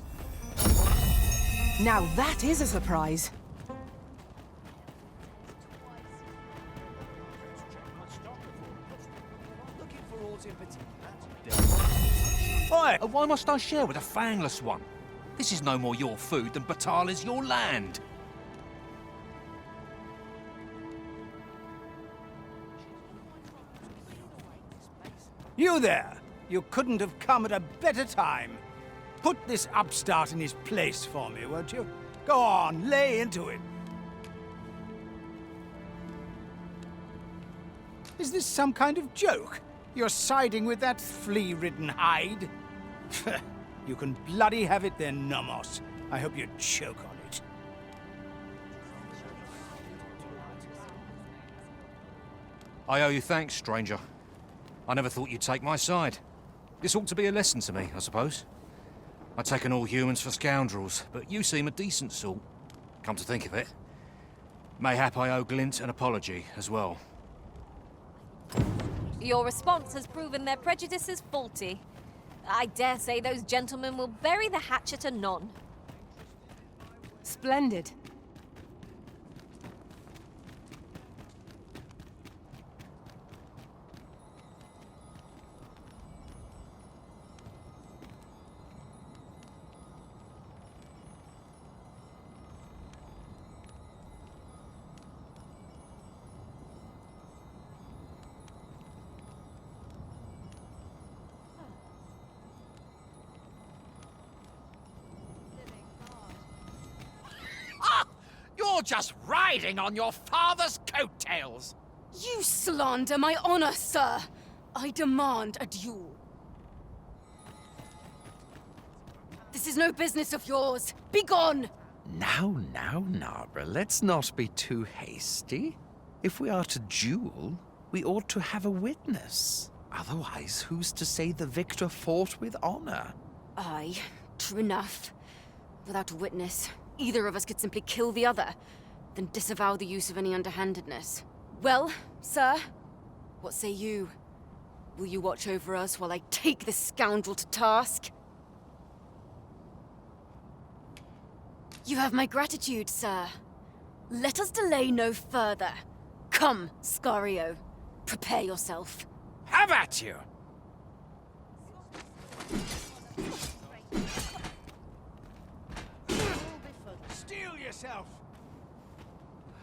Now that is a surprise. Oi! Why must I share with a fangless one? This is no more your food than Batal is your land. You there! You couldn't have come at a better time. Put this upstart in his place for me, won't you? Go on, lay into it. Is this some kind of joke? You're siding with that flea-ridden hide? You can bloody have it then, Nomos. I hope you choke on it. I owe you thanks, stranger. I never thought you'd take my side. This ought to be a lesson to me, I suppose. I'd taken all humans for scoundrels, but you seem a decent sort. Come to think of it. Mayhap I owe Glint an apology as well. Your response has proven their prejudices faulty. I dare say those gentlemen will bury the hatchet anon. Splendid. just riding on your father's coattails. You slander my honor, sir! I demand a duel. This is no business of yours. Begone! Now, Narborough, let's not be too hasty. If we are to duel, we ought to have a witness. Otherwise, who's to say the victor fought with honor? Aye, true enough. Without a witness, either of us could simply kill the other, then disavow the use of any underhandedness. Well, sir, what say you? Will you watch over us while I take this scoundrel to task? You have my gratitude, sir. Let us delay no further. Come, Scario. Prepare yourself. Have at you! Steel yourself!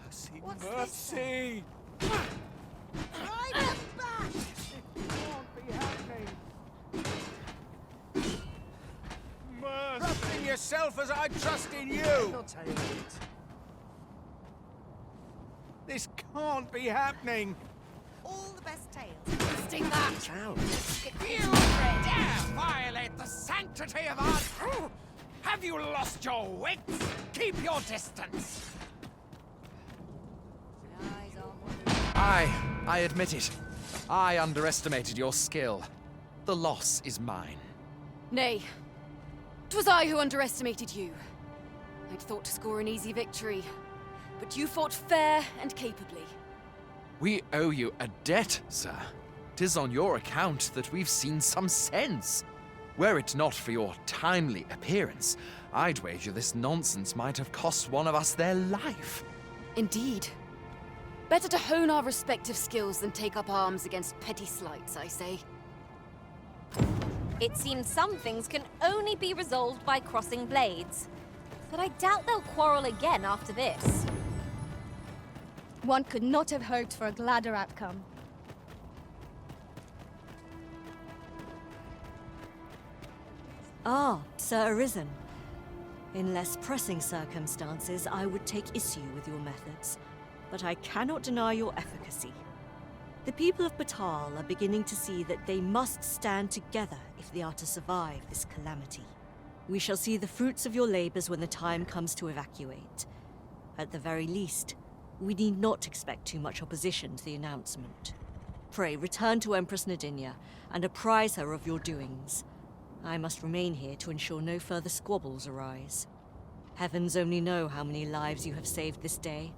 Mercy, What's mercy! Drive them back! It can't be happening! Mercy! Trust in yourself as I trust in you! This can't be happening! All the best tales. Sting that! You dare violate the sanctity of our crew! Have you lost your wits? Keep your distance! I admit it. I underestimated your skill. The loss is mine. Nay. 'Twas I who underestimated you. I'd thought to score an easy victory, but you fought fair and capably. We owe you a debt, sir. 'Tis on your account that we've seen some sense. Were it not for your timely appearance, I'd wager this nonsense might have cost one of us their life. Indeed. Better to hone our respective skills than take up arms against petty slights, I say. It seems some things can only be resolved by crossing blades. But I doubt they'll quarrel again after this. One could not have hoped for a gladder outcome. Ah, Sir Arisen. In less pressing circumstances, I would take issue with your methods, but I cannot deny your efficacy. The people of Batal are beginning to see that they must stand together if they are to survive this calamity. We shall see the fruits of your labors when the time comes to evacuate. At the very least, we need not expect too much opposition to the announcement. Pray, return to Empress Nadinia and apprise her of your doings. I must remain here to ensure no further squabbles arise. Heavens only know how many lives you have saved this day.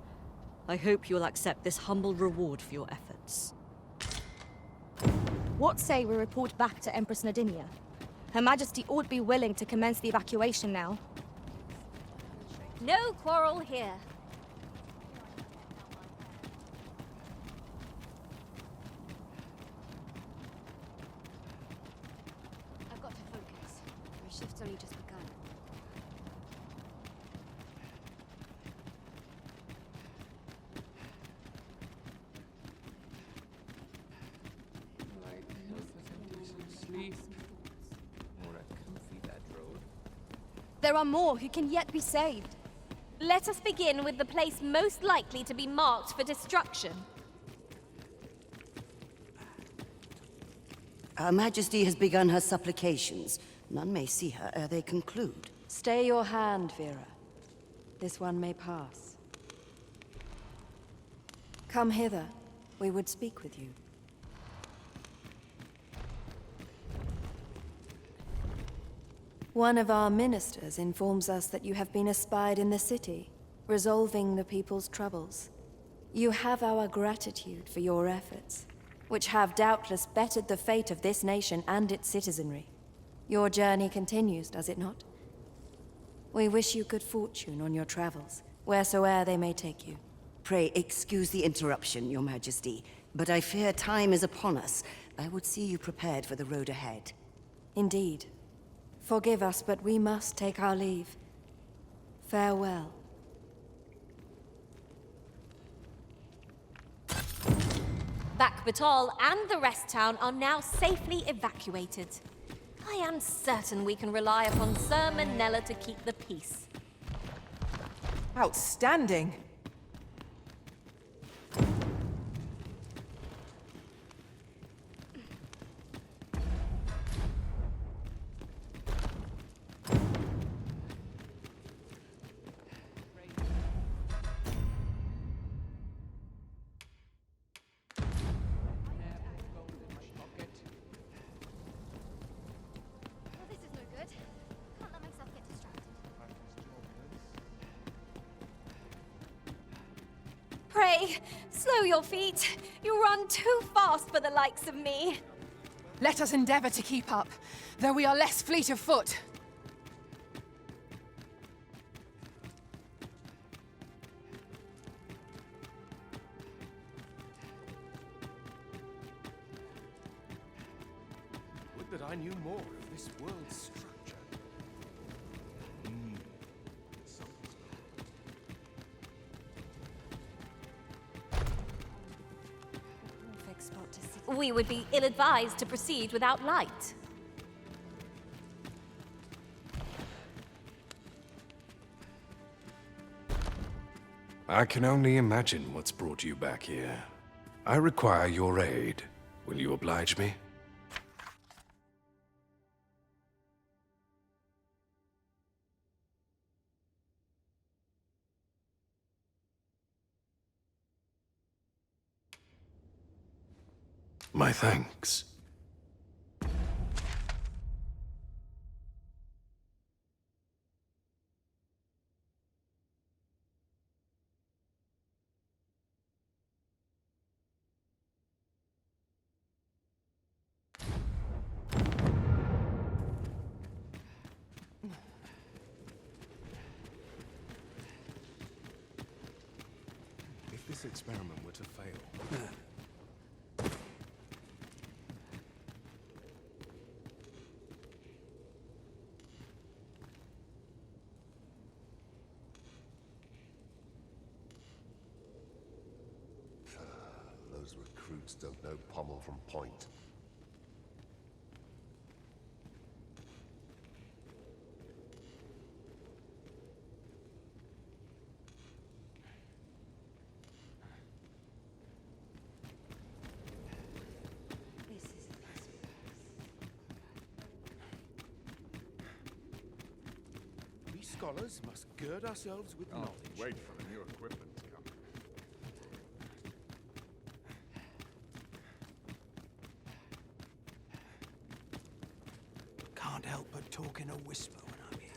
I hope you'll accept this humble reward for your efforts. What say we report back to Empress Nadinia? Her Majesty ought be willing to commence the evacuation now. No quarrel here. I've got to focus. My shift's only just begun. There are more who can yet be saved. Let us begin with the place most likely to be marked for destruction. Her Majesty has begun her supplications. None may see her ere they conclude. Stay your hand, Vera. This one may pass. Come hither. We would speak with you. One of our ministers informs us that you have been espied in the city, resolving the people's troubles. You have our gratitude for your efforts, which have doubtless bettered the fate of this nation and its citizenry. Your journey continues, does it not? We wish you good fortune on your travels, wheresoe'er they may take you. Pray excuse the interruption, Your Majesty, but I fear time is upon us. I would see you prepared for the road ahead. Indeed. Forgive us, but we must take our leave. Farewell. Back Batal and the rest town are now safely evacuated. I am certain we can rely upon Sir Manella to keep the peace. Outstanding! way! Slow your feet! You run too fast for the likes of me! Let us endeavor to keep up, though we are less fleet of foot. Would that I knew more of this world's structure. Something's We would be ill-advised to proceed without light. I can only imagine what's brought you back here. I require your aid. Will you oblige me? My thanks. If this experiment were to fail... Those recruits don't know pommel from point. We scholars must gird ourselves with knowledge. Wait for the new equipment to come. Can't help but talk in a whisper when I'm here.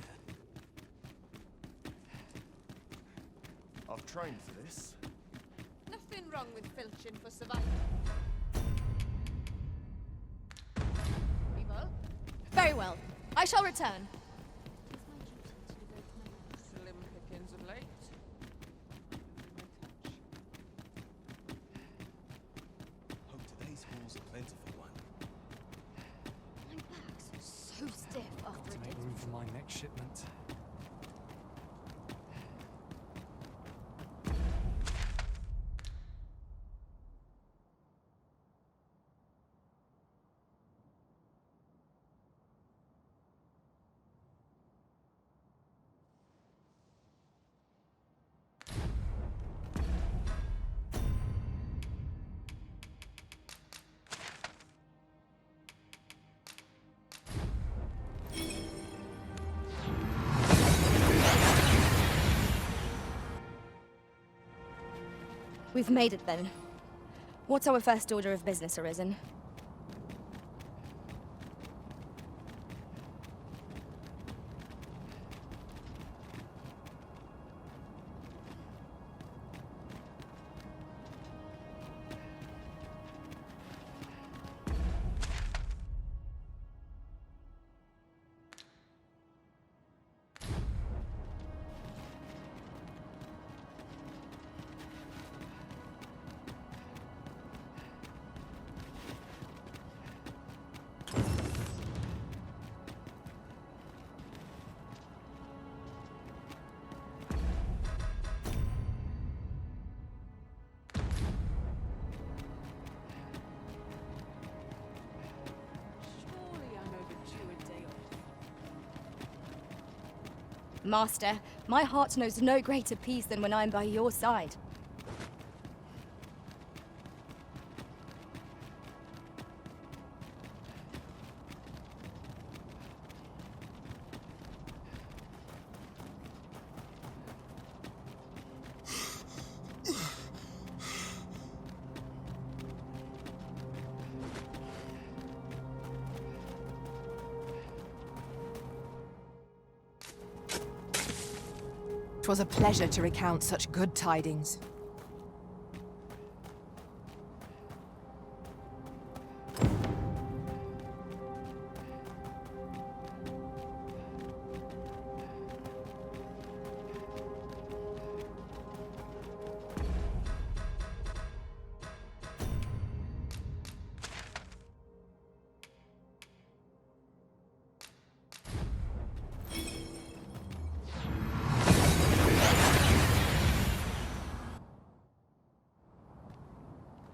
I've trained for this. Nothing wrong with filching for survival. Evil? Very well. I shall return. Slim pickings of late. Hope today's haul's a plentiful one. My back's so stiff after To make room for my next shipment. We've made it then. What's our first order of business, Arisen? Surely I'm overdue a day off. Master, my heart knows no greater peace than when I'm by your side. It was a pleasure to recount such good tidings.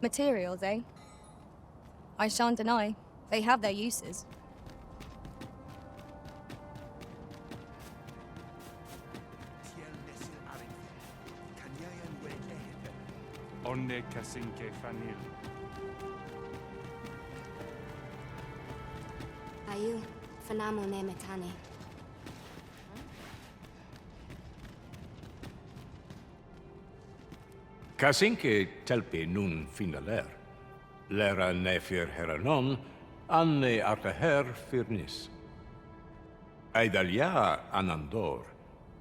Materials, eh? I shan't deny. They have their uses. Onne kasinke fanil. Ayu, fanamo ne metane. Kasinke telpi nun finaler. Lera nefir heranon, anne artaher firnis. Aidalia anandor,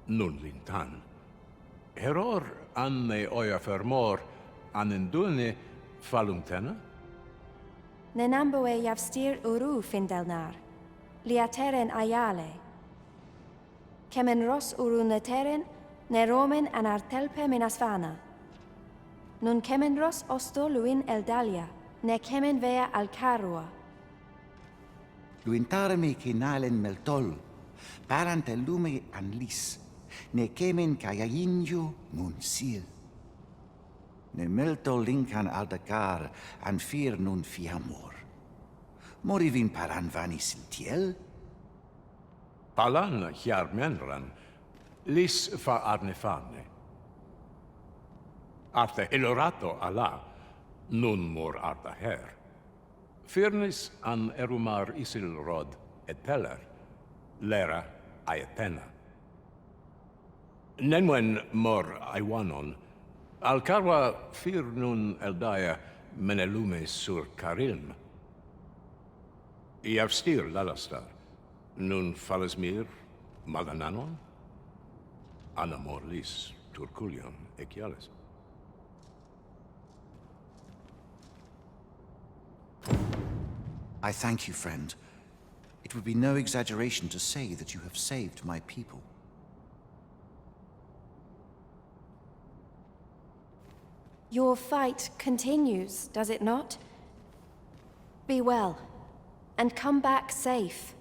nun lintan. Heror anne oia fermor, anendune falumtena? Nenamboe javstir uru findelnar. Liateren ayale. Kemen ros uru neteren, neromen anartelpe minasvana. Nun kemen ros osto luin eldalia, ne kemen vea alcarua. Luintarme kinalen meltol, parante lume anlis, ne kemen kayayinju nun sil. Ne meltol linkan aldacar an fir nun fiamor. Morivin paran vanis tiel? Palan menran, lis fa arnefane. Arte elorato ala, nun mor arta her. Firnis an erumar isil rod et teller, lera aetena. Nenwen mor aiwanon, alcarwa fir nun eldaya menelume sur carilm. Iavstir lalastar, nun falasmir malananon, anamor lis turculion eciales. I thank you, friend. It would be no exaggeration to say that you have saved my people. Your fight continues, does it not? Be well, and come back safe.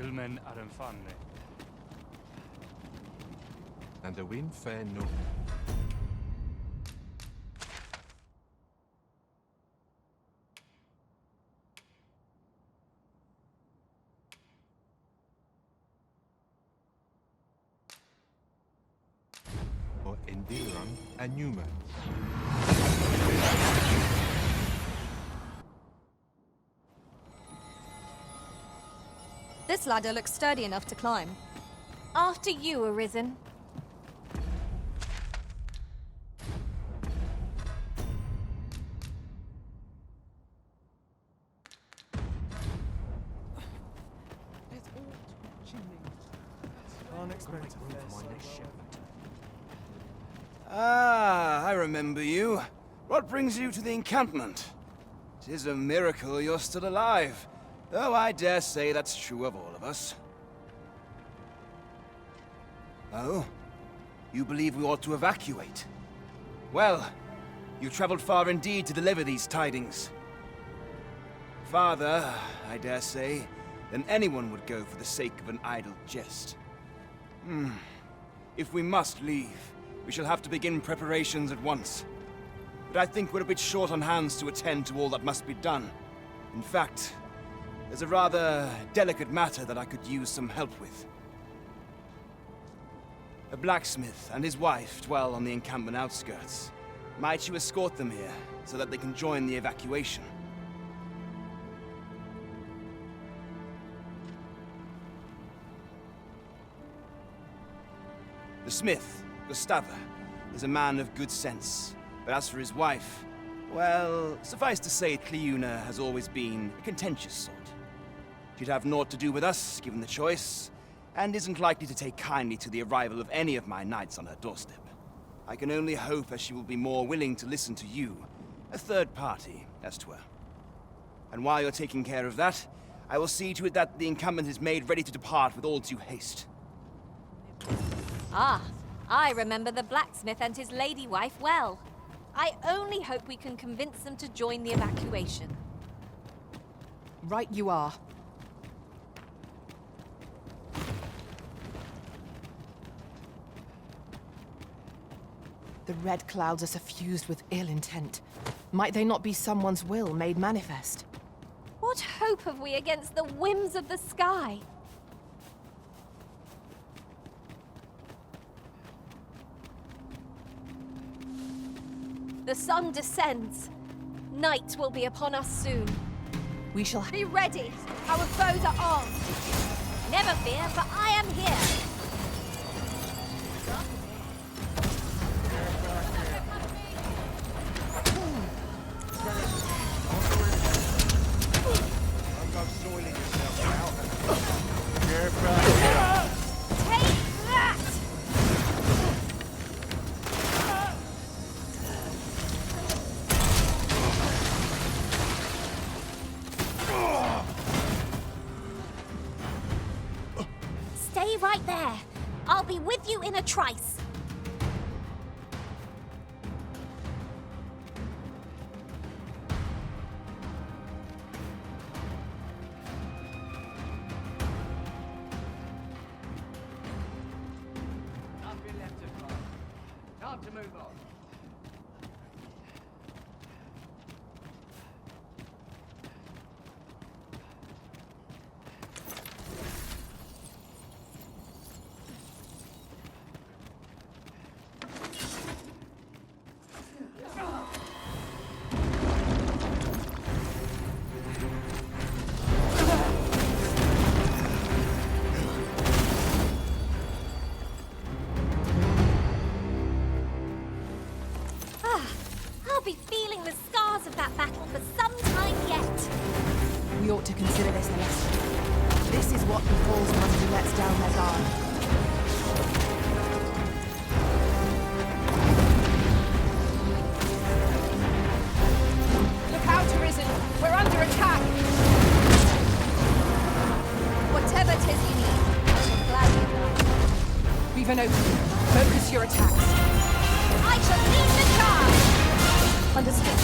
Ilmen Arenfanne. And a win fair no. Or Endiran and Newman. This ladder looks sturdy enough to climb. After you, Arisen. Ah, I remember you. What brings you to the encampment? 'Tis a miracle you're still alive, though I dare say that's true of all of us. Oh? You believe we ought to evacuate? Well, you traveled far indeed to deliver these tidings. Farther, I dare say, than anyone would go for the sake of an idle jest. If we must leave, we shall have to begin preparations at once. But I think we're a bit short on hands to attend to all that must be done. In fact, there's a rather delicate matter that I could use some help with. A blacksmith and his wife dwell on the encampment outskirts. Might you escort them here, so that they can join the evacuation? The smith, Gustava, is a man of good sense. But as for his wife, well, suffice to say Cleuna has always been a contentious sort. She'd have naught to do with us, given the choice, and isn't likely to take kindly to the arrival of any of my knights on her doorstep. I can only hope that she will be more willing to listen to you, a third party, as 'twere. And while you're taking care of that, I will see to it that the encampment is made ready to depart with all due haste. Ah, I remember the blacksmith and his lady wife well. I only hope we can convince them to join the evacuation. Right you are. The red clouds are suffused with ill intent. Might they not be someone's will made manifest? What hope have we against the whims of the sky? The sun descends. Night will be upon us soon. We shall be ready. Our foes are armed. Never fear, for I am here. Don't go soiling yourself now. Get back here. Take that! Stay right there. I'll be with you in a trice. Time to move on. I'll be feeling the scars of that battle for some time yet. We ought to consider this a lesson. This is what befalls one who lets down their guard. Look out, Arisen! We're under attack! Whatever 'tis you need, I shall gladly oblige. We've an opening. Focus your attacks. I shall lead the charge! Understood.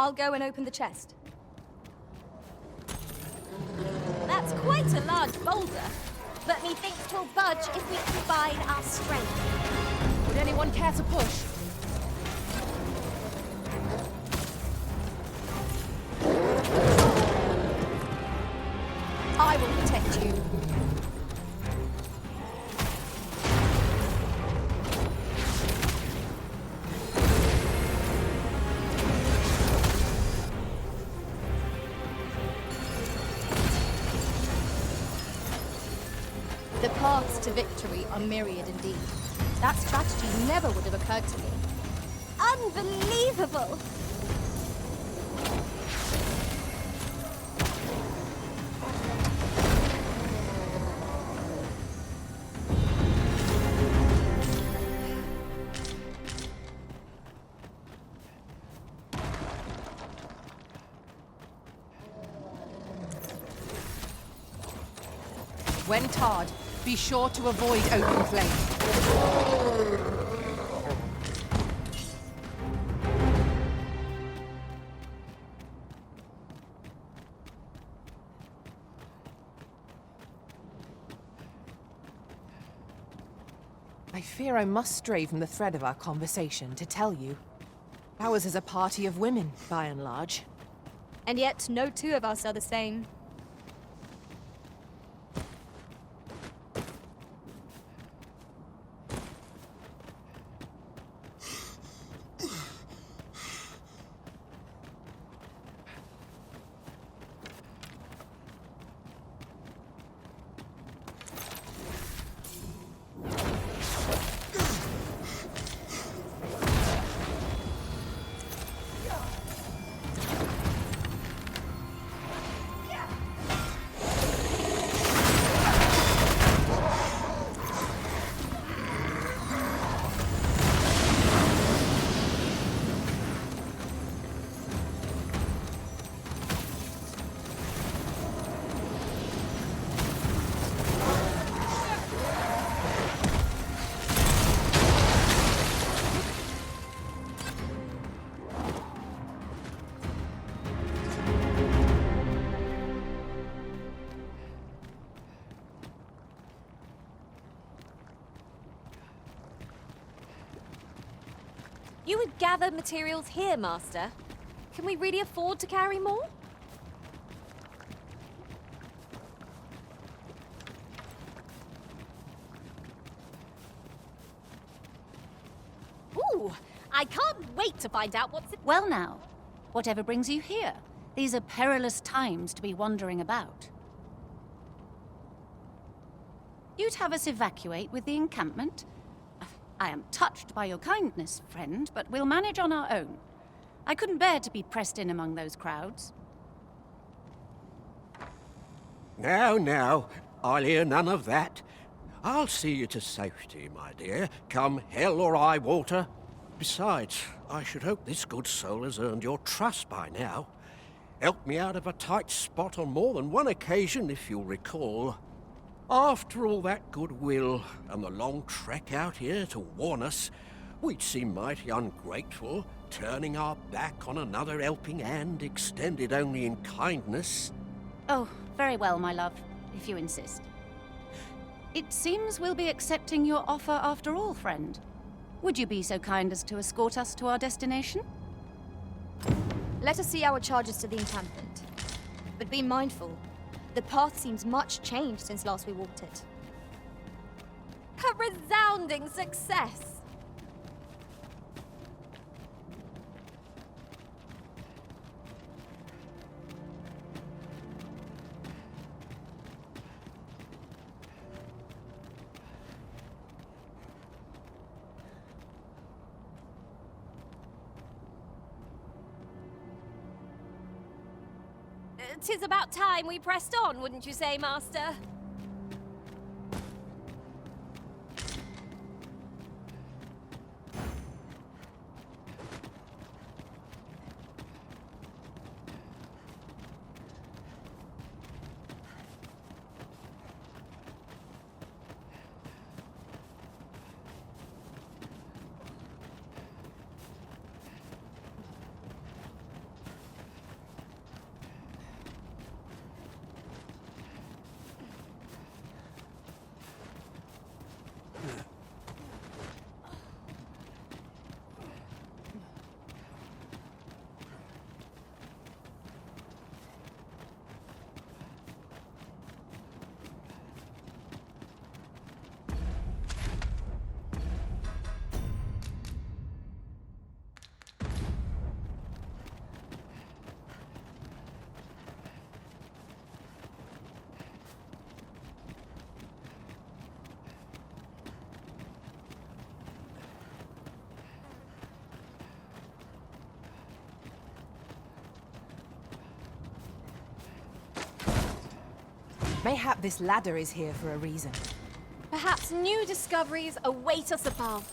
I'll go and open the chest. That's quite a large boulder, but methinks 'twill budge if we combine our strength. Would anyone care to push? I will protect you. The paths to victory are myriad indeed. That strategy never would have occurred to me. Unbelievable! When tarred, be sure to avoid open flame. I fear I must stray from the thread of our conversation to tell you. Ours is a party of women, by and large. And yet, no two of us are the same. You would gather materials here, Master. Can we really afford to carry more? Ooh, I can't wait to find out what's in— Well now, whatever brings you here? These are perilous times to be wandering about. You'd have us evacuate with the encampment? I am touched by your kindness, friend, but we'll manage on our own. I couldn't bear to be pressed in among those crowds. Now, I'll hear none of that. I'll see you to safety, my dear, come hell or high water. Besides, I should hope this good soul has earned your trust by now. Helped me out of a tight spot on more than one occasion, if you'll recall. After all that goodwill and the long trek out here to warn us, we'd seem mighty ungrateful, turning our back on another helping hand extended only in kindness. Oh, very well, my love, if you insist. It seems we'll be accepting your offer after all, friend. Would you be so kind as to escort us to our destination? Let us see our charges to the encampment. But be mindful. The path seems much changed since last we walked it. A resounding success! "'Tis about time we pressed on, wouldn't you say, Master?" Mayhap this ladder is here for a reason. Perhaps new discoveries await us above.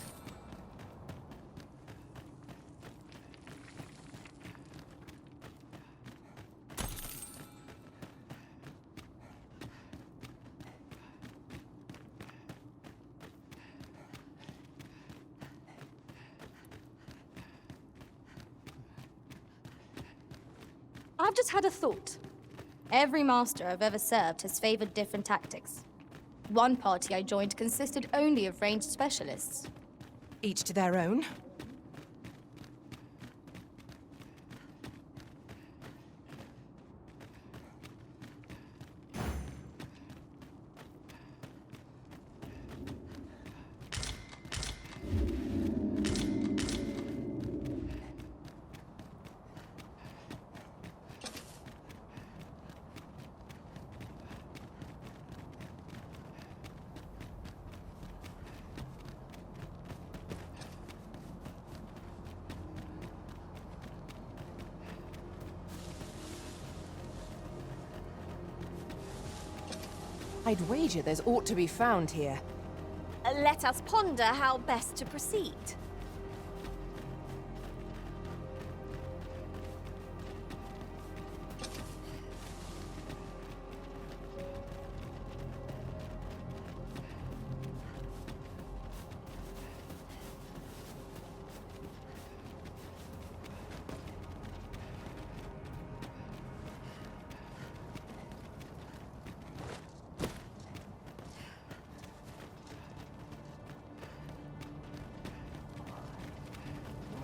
I've just had a thought. Every master I've ever served has favored different tactics. One party I joined consisted only of ranged specialists. Each to their own. I'd wager there's aught to be found here. Let us ponder how best to proceed.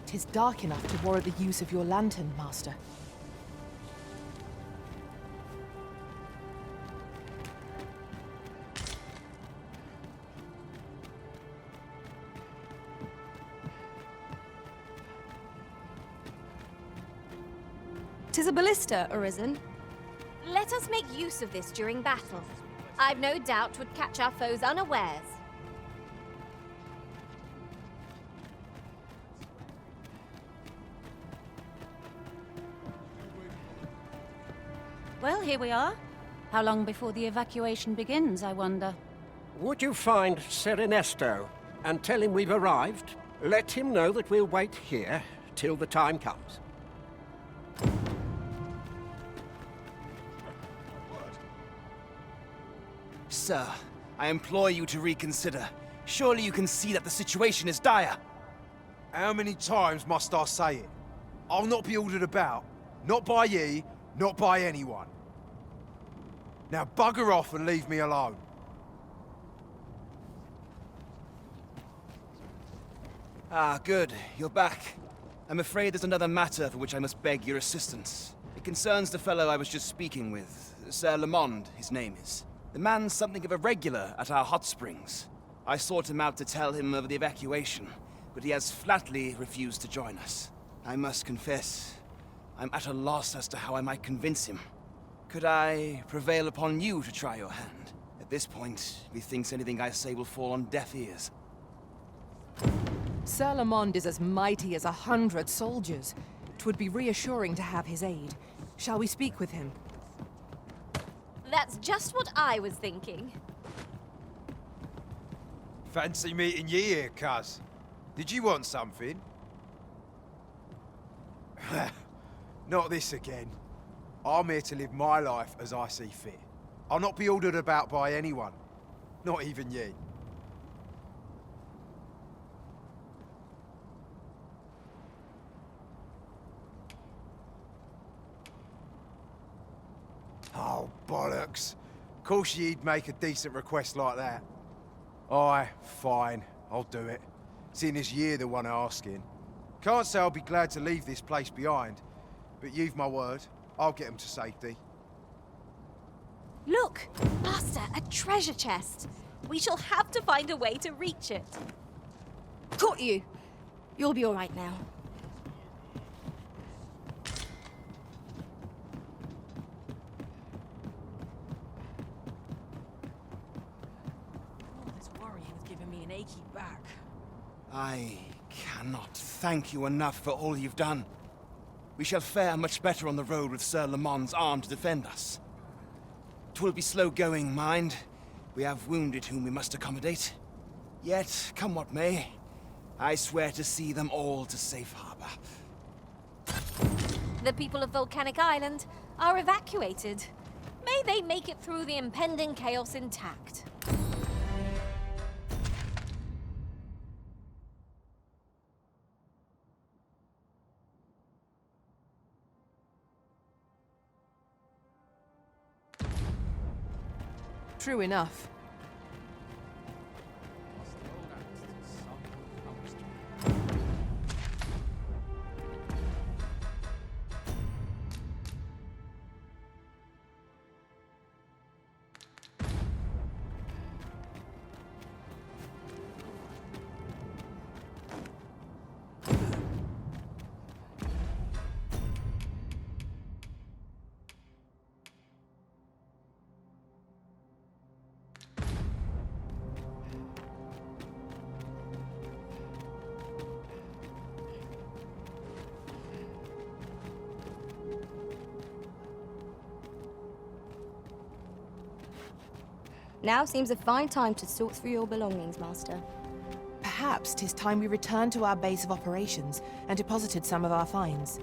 Tis dark enough to warrant the use of your lantern, Master. Tis a ballista, Arisen. Let us make use of this during battle. I've no doubt would catch our foes unawares. Well, here we are. How long before the evacuation begins, I wonder? Would you find Ser Ernesto and tell him we've arrived? Let him know that we'll wait here till the time comes. Sir, I implore you to reconsider. Surely you can see that the situation is dire. How many times must I say it? I'll not be ordered about. Not by ye, not by anyone. Now bugger off and leave me alone. Ah, good. You're back. I'm afraid there's another matter for which I must beg your assistance. It concerns the fellow I was just speaking with. Sir Lamond, his name is. The man's something of a regular at our hot springs. I sought him out to tell him of the evacuation, but he has flatly refused to join us. I must confess, I'm at a loss as to how I might convince him. Could I prevail upon you to try your hand? At this point, methinks anything I say will fall on deaf ears. Sir Lamond is as mighty as 100 soldiers. 'Twould be reassuring to have his aid. Shall we speak with him? That's just what I was thinking. Fancy meeting ye here, cuz. Did you want something? Not this again. I'm here to live my life as I see fit. I'll not be ordered about by anyone. Not even ye. Oh, bollocks. Of course ye'd make a decent request like that. Aye, fine. I'll do it. Seeing as ye're the one asking. Can't say I'll be glad to leave this place behind, but you've my word. I'll get them to safety. Look! Master, a treasure chest! We shall have to find a way to reach it. Caught you! You'll be alright now. All this worrying is giving me an achy back. I cannot thank you enough for all you've done. We shall fare much better on the road with Sir Lamond's arm to defend us. 'Twill be slow going, mind. We have wounded whom we must accommodate. Yet, come what may, I swear to see them all to safe harbor. The people of Volcanic Island are evacuated. May they make it through the impending chaos intact. True enough. Now seems a fine time to sort through your belongings, Master. Perhaps 'tis time we returned to our base of operations and deposited some of our finds.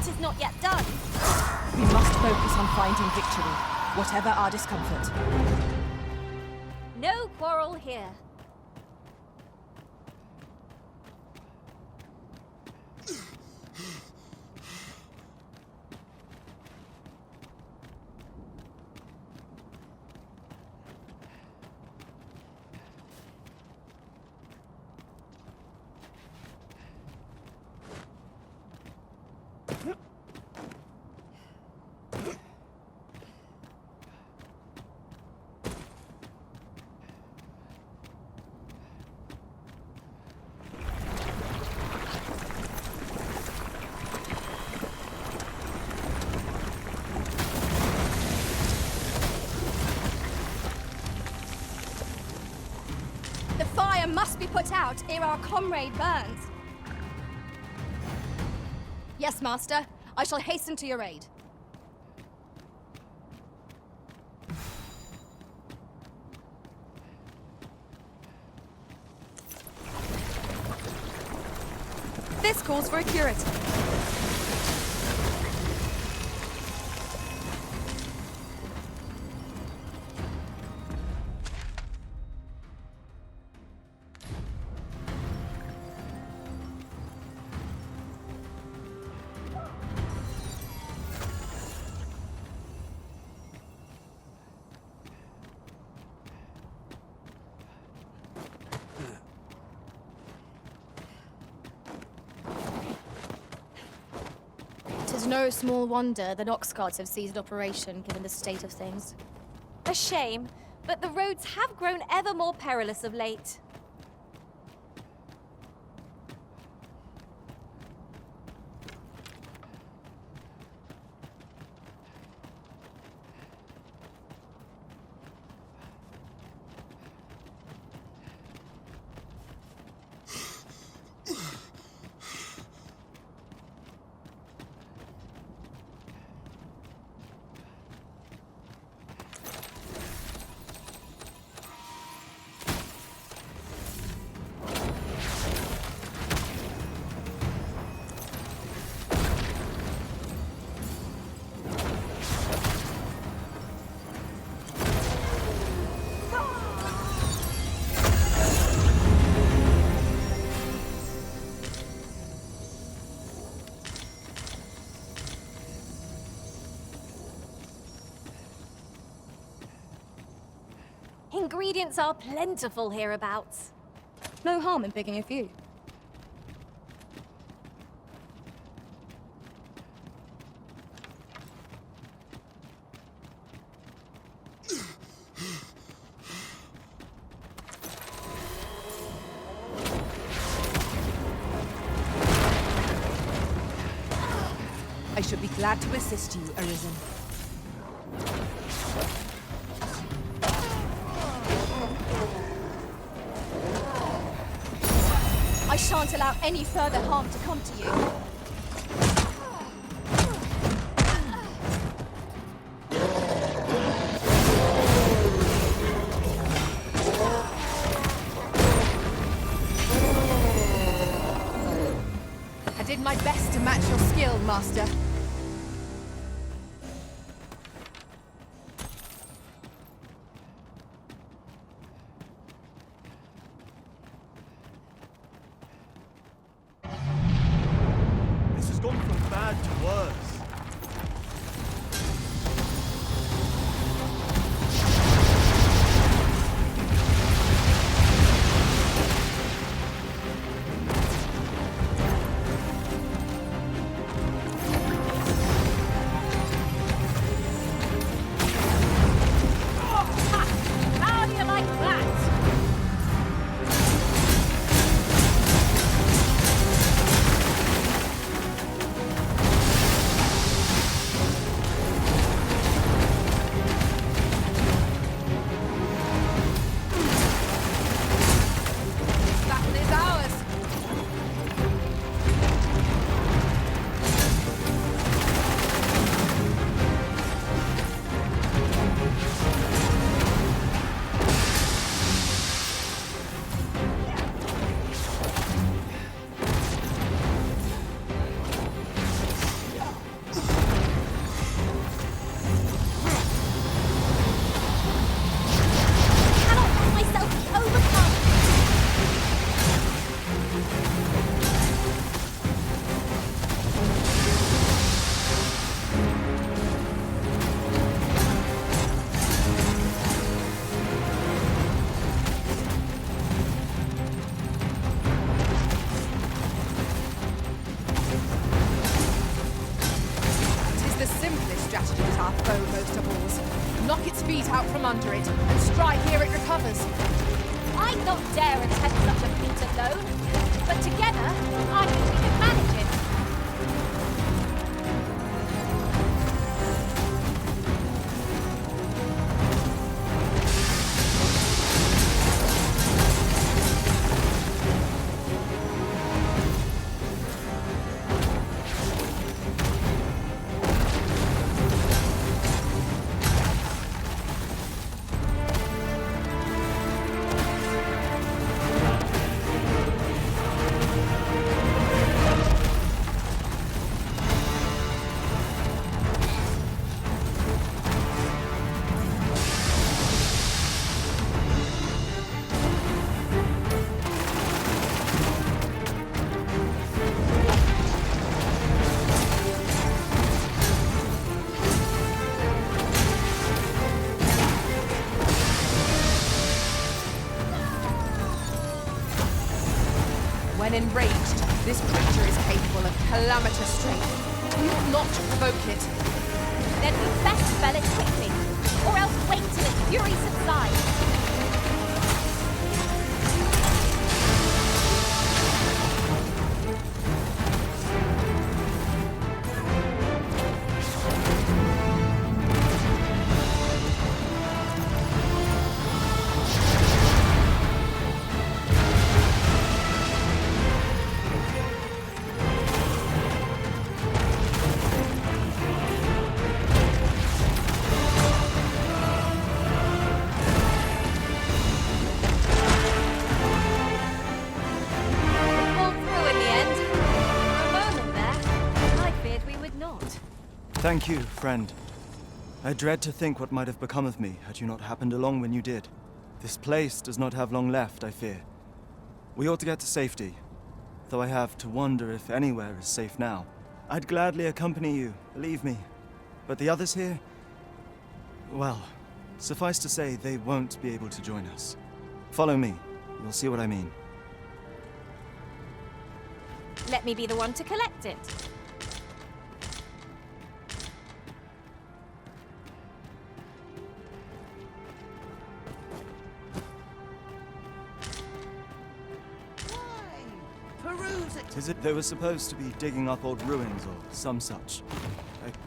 Is not yet done. We must focus on finding victory, whatever our discomfort. No quarrel here. Must be put out ere our comrade burns. Yes, Master. I shall hasten to your aid. This calls for a curative. No small wonder that Oxcarts have ceased operation, given the state of things. A shame, but the roads have grown ever more perilous of late. Ingredients are plentiful hereabouts. No harm in picking a few. should be glad to assist you, Arisen. I shan't allow any further harm to come to you. I did my best to match your skill, Master. This has gone from bad to worse. How do you like that? Battle is ours. Cannot let myself be overcome. It is the simplest strategy that our foe most abhors. Knock its feet out from under it, and strike ere it recovers. I'd not dare attempt such a feat alone, but together, I think we can manage it. When enraged, this creature is capable of calamitous strength. We ought not to provoke it. Then we best spell it quickly, or else wait till its fury subsides. Thank you, friend. I dread to think what might have become of me had you not happened along when you did. This place does not have long left, I fear. We ought to get to safety, though I have to wonder if anywhere is safe now. I'd gladly accompany you, believe me. But the others here? Well, suffice to say, they won't be able to join us. Follow me. You'll see what I mean. Let me be the one to collect it. Is it they were supposed to be digging up old ruins or some such?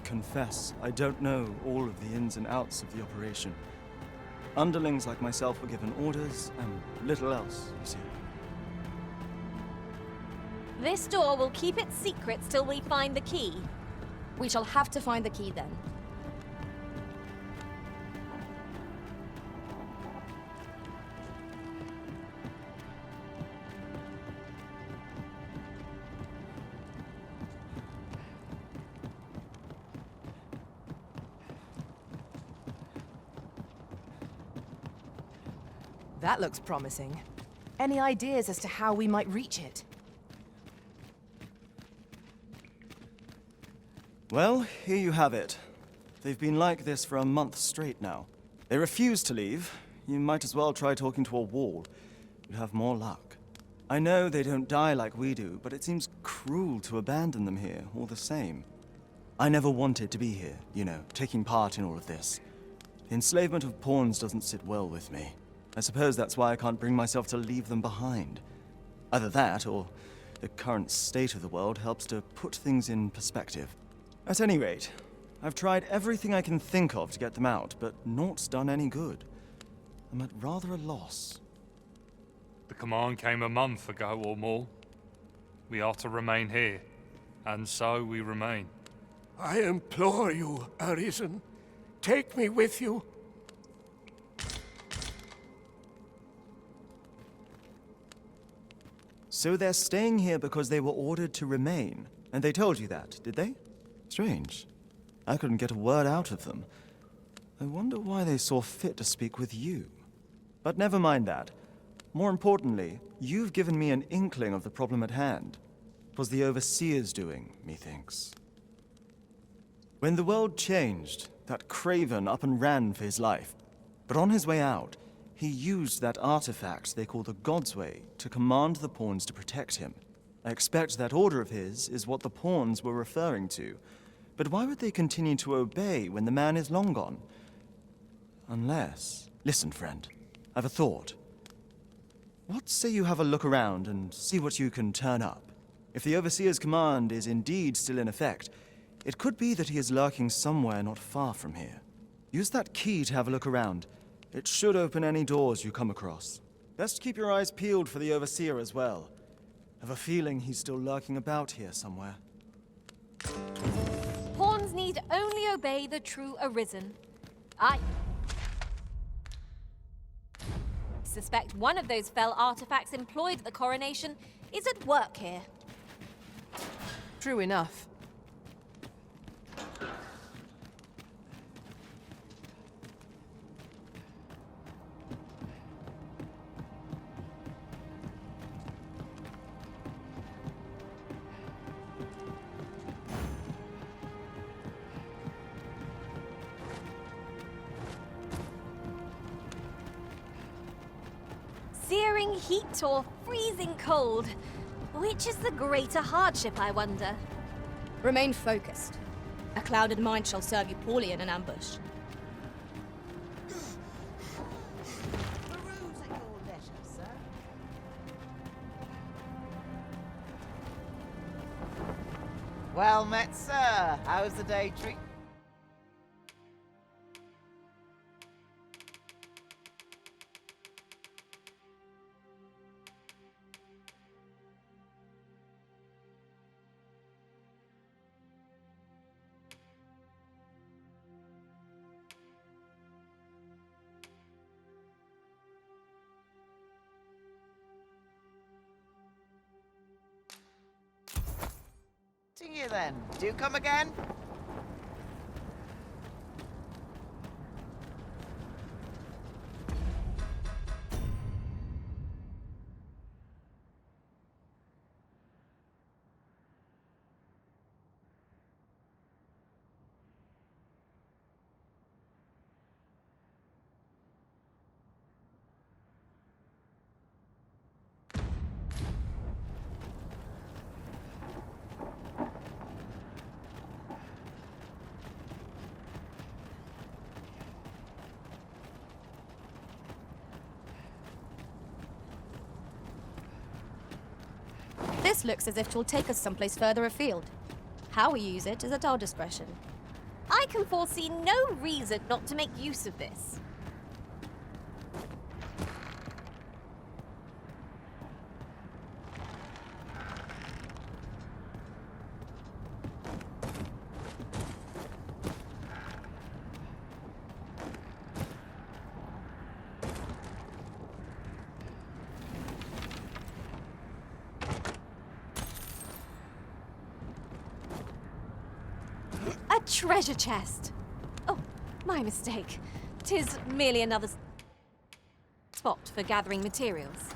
confess, I don't know all of the ins and outs of the operation. Underlings like myself were given orders, and little else, you see. This door will keep its secrets till we find the key. We shall have to find the key then. That looks promising. Any ideas as to how we might reach it? Well, here you have it. They've been like this for a month straight now. They refuse to leave. You might as well try talking to a wall. You'd have more luck. I know they don't die like we do, but it seems cruel to abandon them here, all the same. I never wanted to be here, you know, taking part in all of this. The enslavement of pawns doesn't sit well with me. I suppose that's why I can't bring myself to leave them behind. Either that, or the current state of the world helps to put things in perspective. At any rate, I've tried everything I can think of to get them out, but naught's done any good. I'm at rather a loss. The command came a month ago or more. We are to remain here, and so we remain. I implore you, Arisen. Take me with you. So they're staying here because they were ordered to remain, and they told you that, did they? Strange. I couldn't get a word out of them. I wonder why they saw fit to speak with you. But never mind that. More importantly, you've given me an inkling of the problem at hand. 'Twas the Overseer's doing, methinks. When the world changed, that craven up and ran for his life. But on his way out, he used that artifact they call the God's Way to command the pawns to protect him. I expect that order of his is what the pawns were referring to. But why would they continue to obey when the man is long gone? Unless... Listen, friend. I've a thought. What say you have a look around and see what you can turn up? If the Overseer's command is indeed still in effect, it could be that he is lurking somewhere not far from here. Use that key to have a look around. It should open any doors you come across. Best keep your eyes peeled for the Overseer as well. I have a feeling he's still lurking about here somewhere. Pawns need only obey the true Arisen. I suspect one of those fell artifacts employed at the coronation is at work here. True enough. Searing heat or freezing cold? Which is the greater hardship, I wonder? Remain focused. A clouded mind shall serve you poorly in an ambush. Well met, sir. How's the day treat? To you then. Do come again? This looks as if it will take us someplace further afield. How we use it is at our discretion. I can foresee no reason not to make use of this. A treasure chest. Oh, my mistake. 'Tis merely another spot for gathering materials.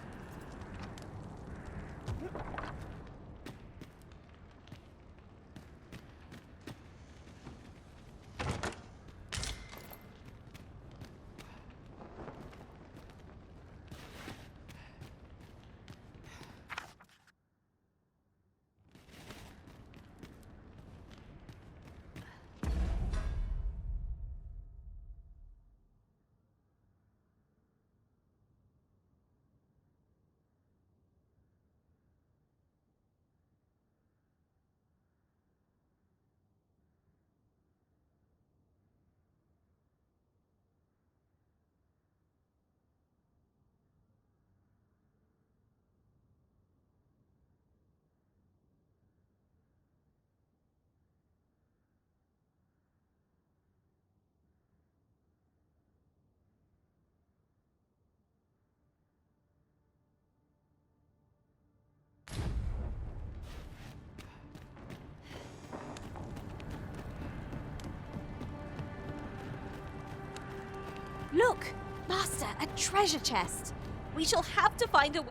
Look! Master, a treasure chest! We shall have to find a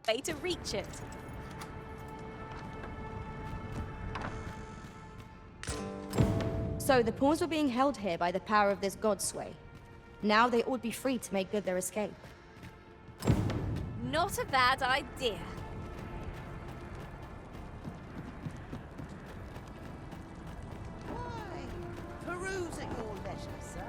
way to reach it. So the pawns were being held here by the power of this god sway. Now they ought be free to make good their escape. Not a bad idea. Peruse at your leisure, sir.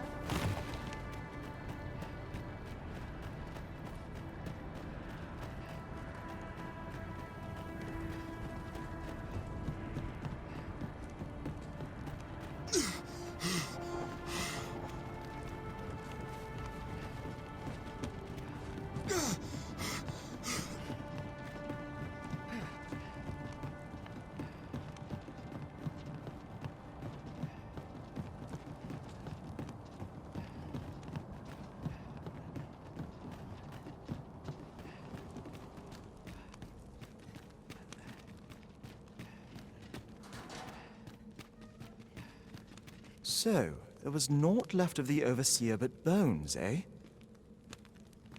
So, there was naught left of the Overseer but bones, eh?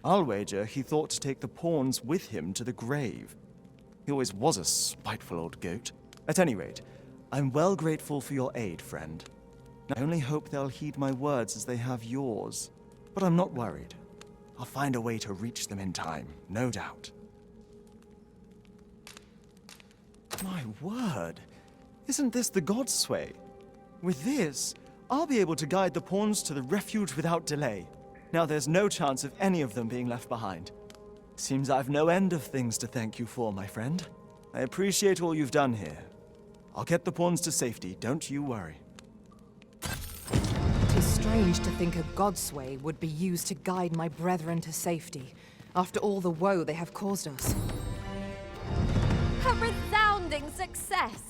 I'll wager he thought to take the pawns with him to the grave. He always was a spiteful old goat. At any rate, I'm well grateful for your aid, friend. I only hope they'll heed my words as they have yours. But I'm not worried. I'll find a way to reach them in time, no doubt. My word! Isn't this the God's sway? With this, I'll be able to guide the pawns to the refuge without delay. Now there's no chance of any of them being left behind. Seems I've no end of things to thank you for, my friend. I appreciate all you've done here. I'll get the pawns to safety, don't you worry. Tis strange to think a godsway would be used to guide my brethren to safety, after all the woe they have caused us. A resounding success!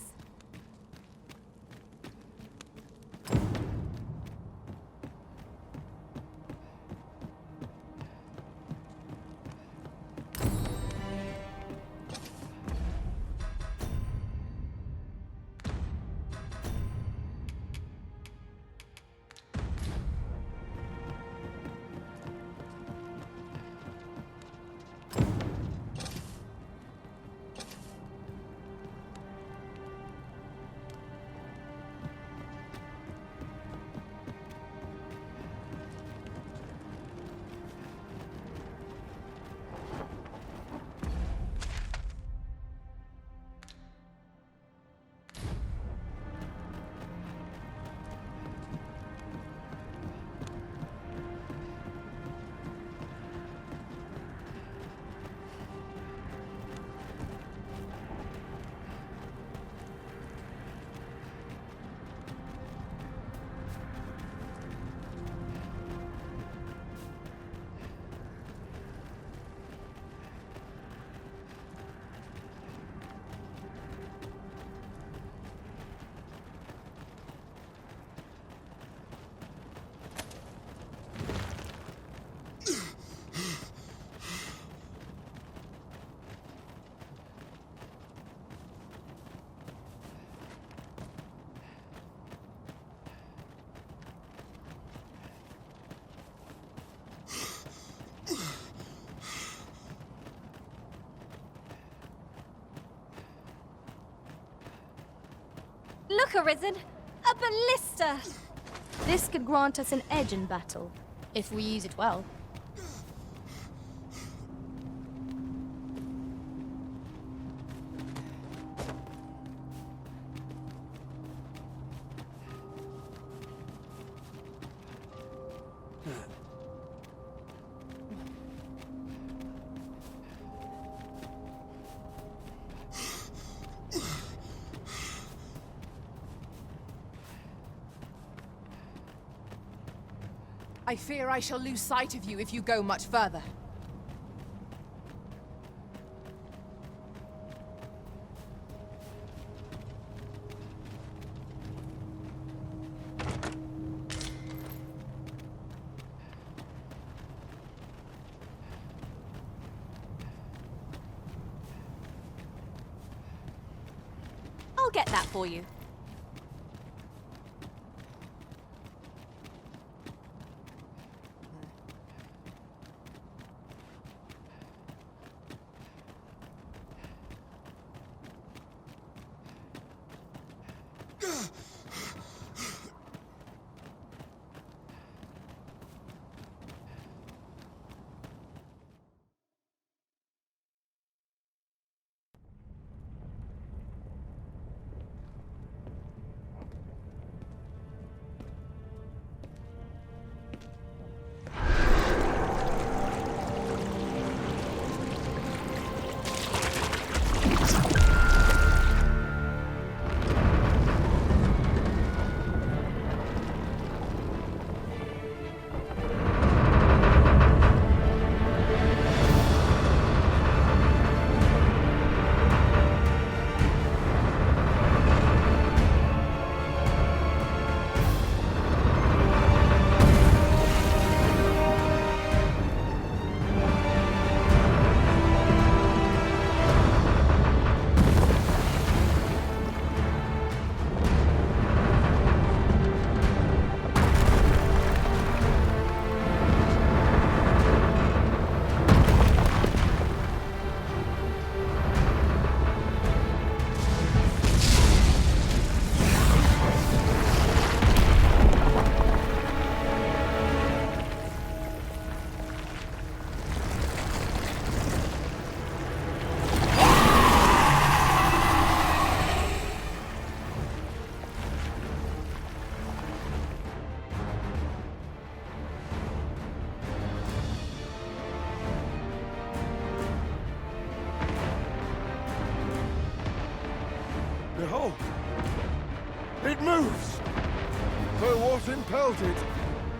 Look, Arisen! A ballista! This could grant us an edge in battle, if we use it well. I fear I shall lose sight of you if you go much further. I'll get that for you. Behold! It moves! Though what impelled it,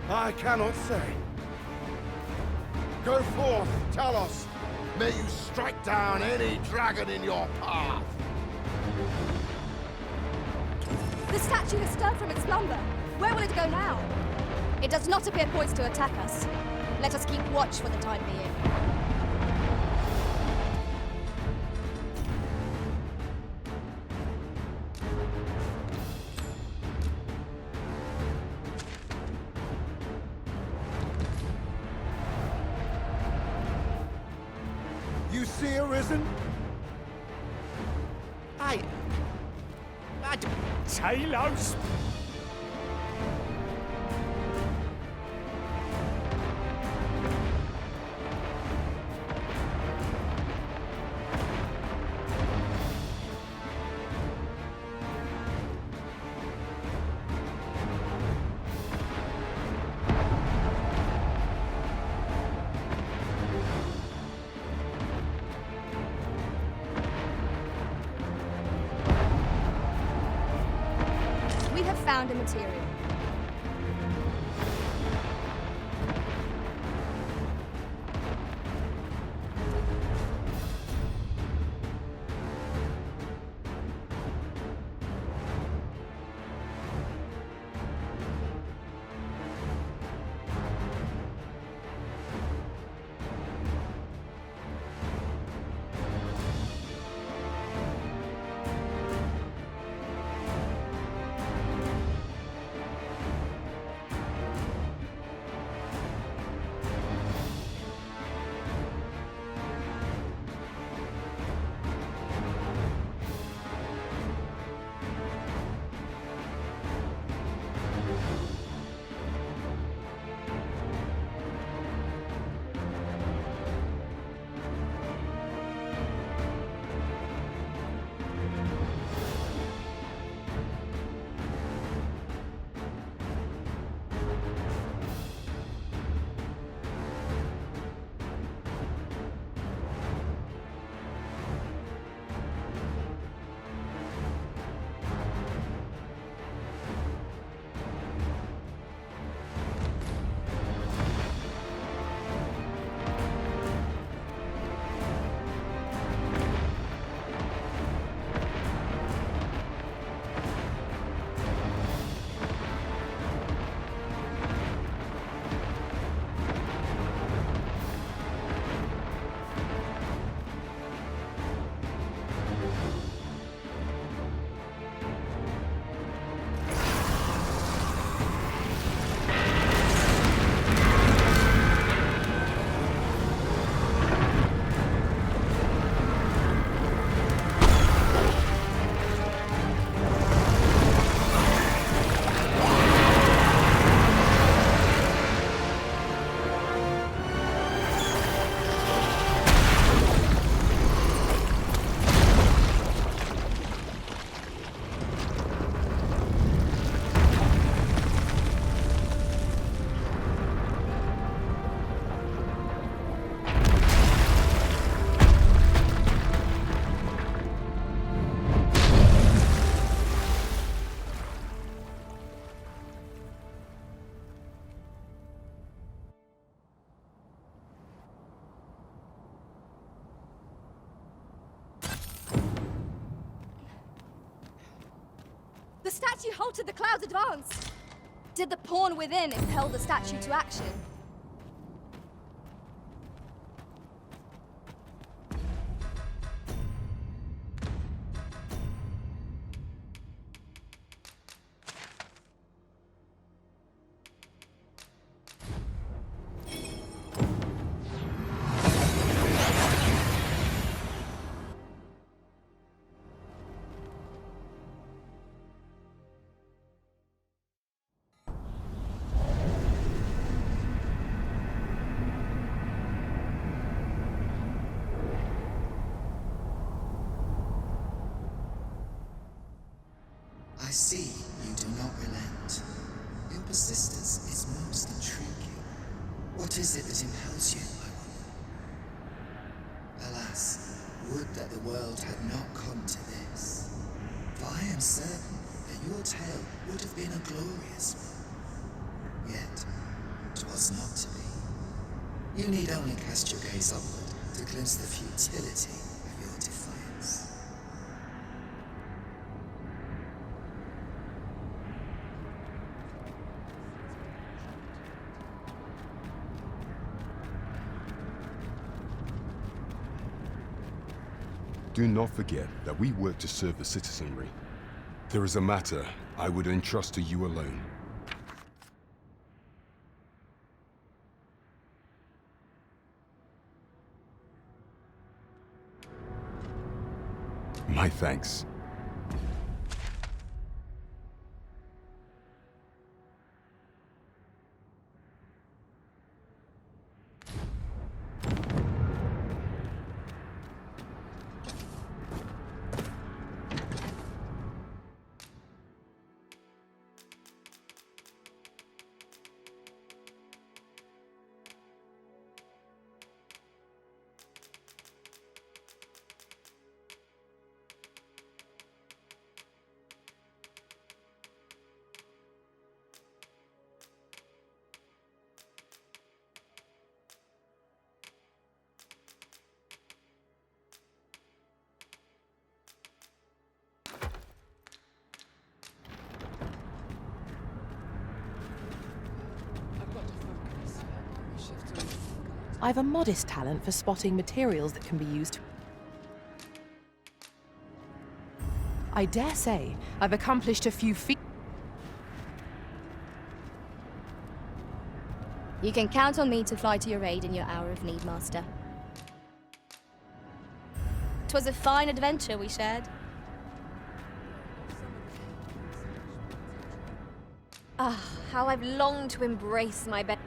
I cannot say. Go forth, Talos! May you strike down any dragon in your path! The statue has stirred from its slumber. Where will it go now? It does not appear poised to attack us. Let us keep watch for the time being. You see Arisen? I Talos! We have found a material. How did the clouds advance? Did the pawn within impel the statue to action? I see you do not relent. Your persistence is most intriguing. What is it that impels you, I wonder? Alas, would that the world had not come to this. For I am certain that your tale would have been a glorious one. Yet, 'twas not to be. You need only cast your gaze upward to glimpse the futility of your defiance. Do not forget that we work to serve the citizenry. There is a matter I would entrust to you alone. My thanks. I've a modest talent for spotting materials that can be used. I dare say I've accomplished a few feats. You can count on me to fly to your aid in your hour of need, Master. 'Twas a fine adventure we shared. Ah, how I've longed to embrace my bed.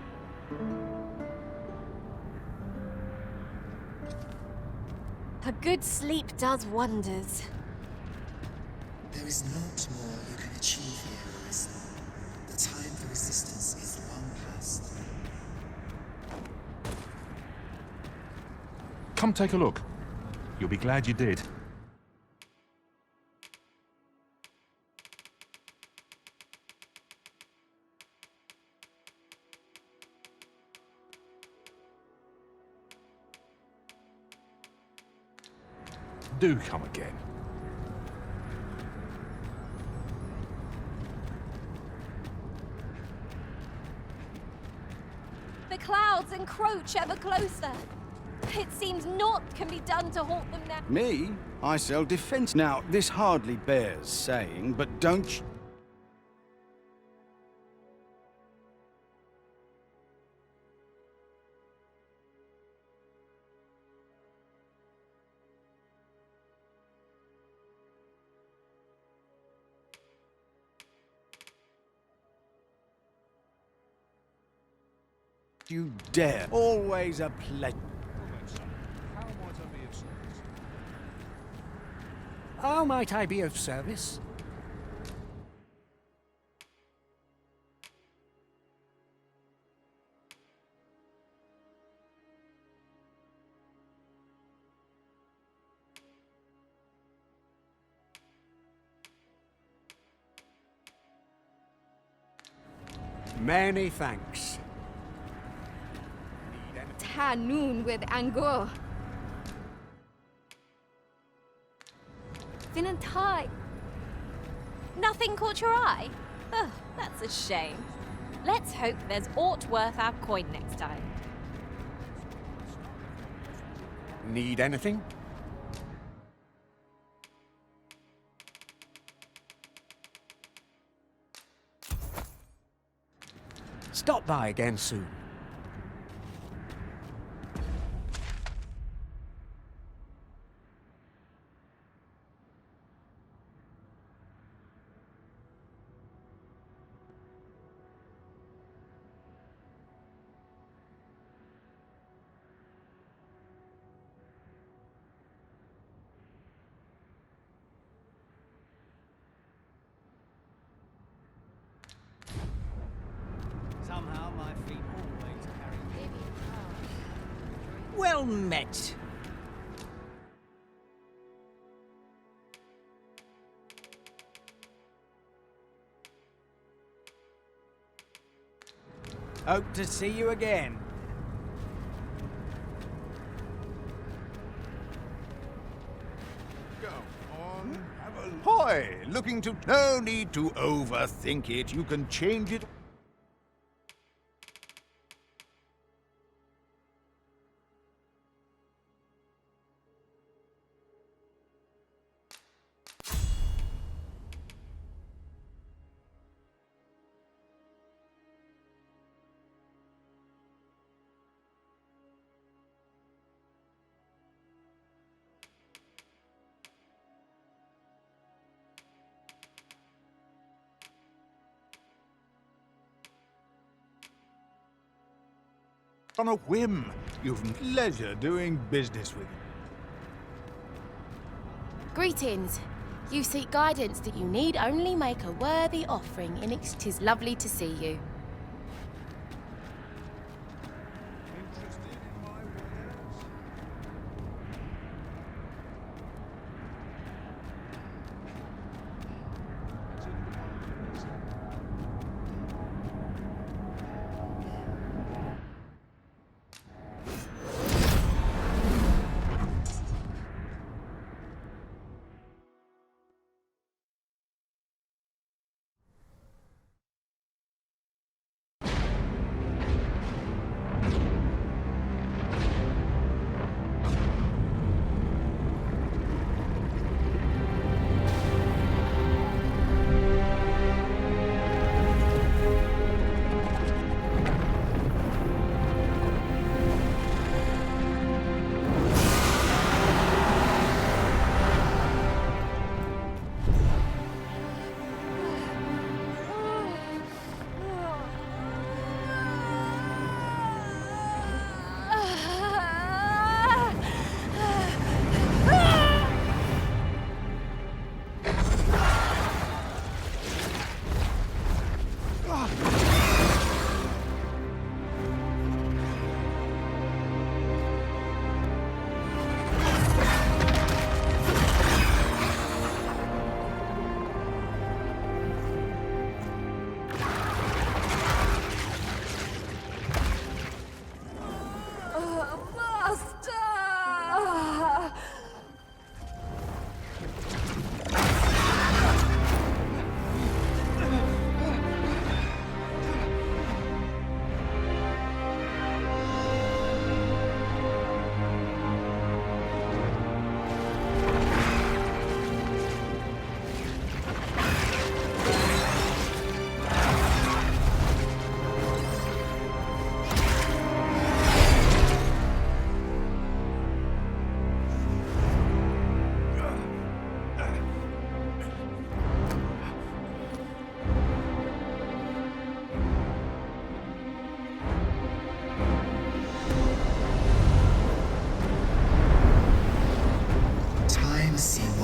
A good sleep does wonders. There is naught more you can achieve here, Arisen. The time for resistance is long past. Come take a look. You'll be glad you did. Do come again. The clouds encroach ever closer. It seems naught can be done to halt them now. Me? I sell defense. Now, this hardly bears saying, but don't you dare. Always a pleasure. How might I be of service? Many thanks. Tanun with Angor. Vinantai. Nothing caught your eye? Ugh, that's a shame. Let's hope there's aught worth our coin next time. Need anything? Stop by again soon. Somehow my feet always carry me. Well met. Hope to see you again. Go on, have a... Hoy! Looking to... No need to overthink it. You can change it... on a whim. You've pleasure doing business with. Greetings. You seek guidance that you need, only make a worthy offering, and 'tis lovely to see you.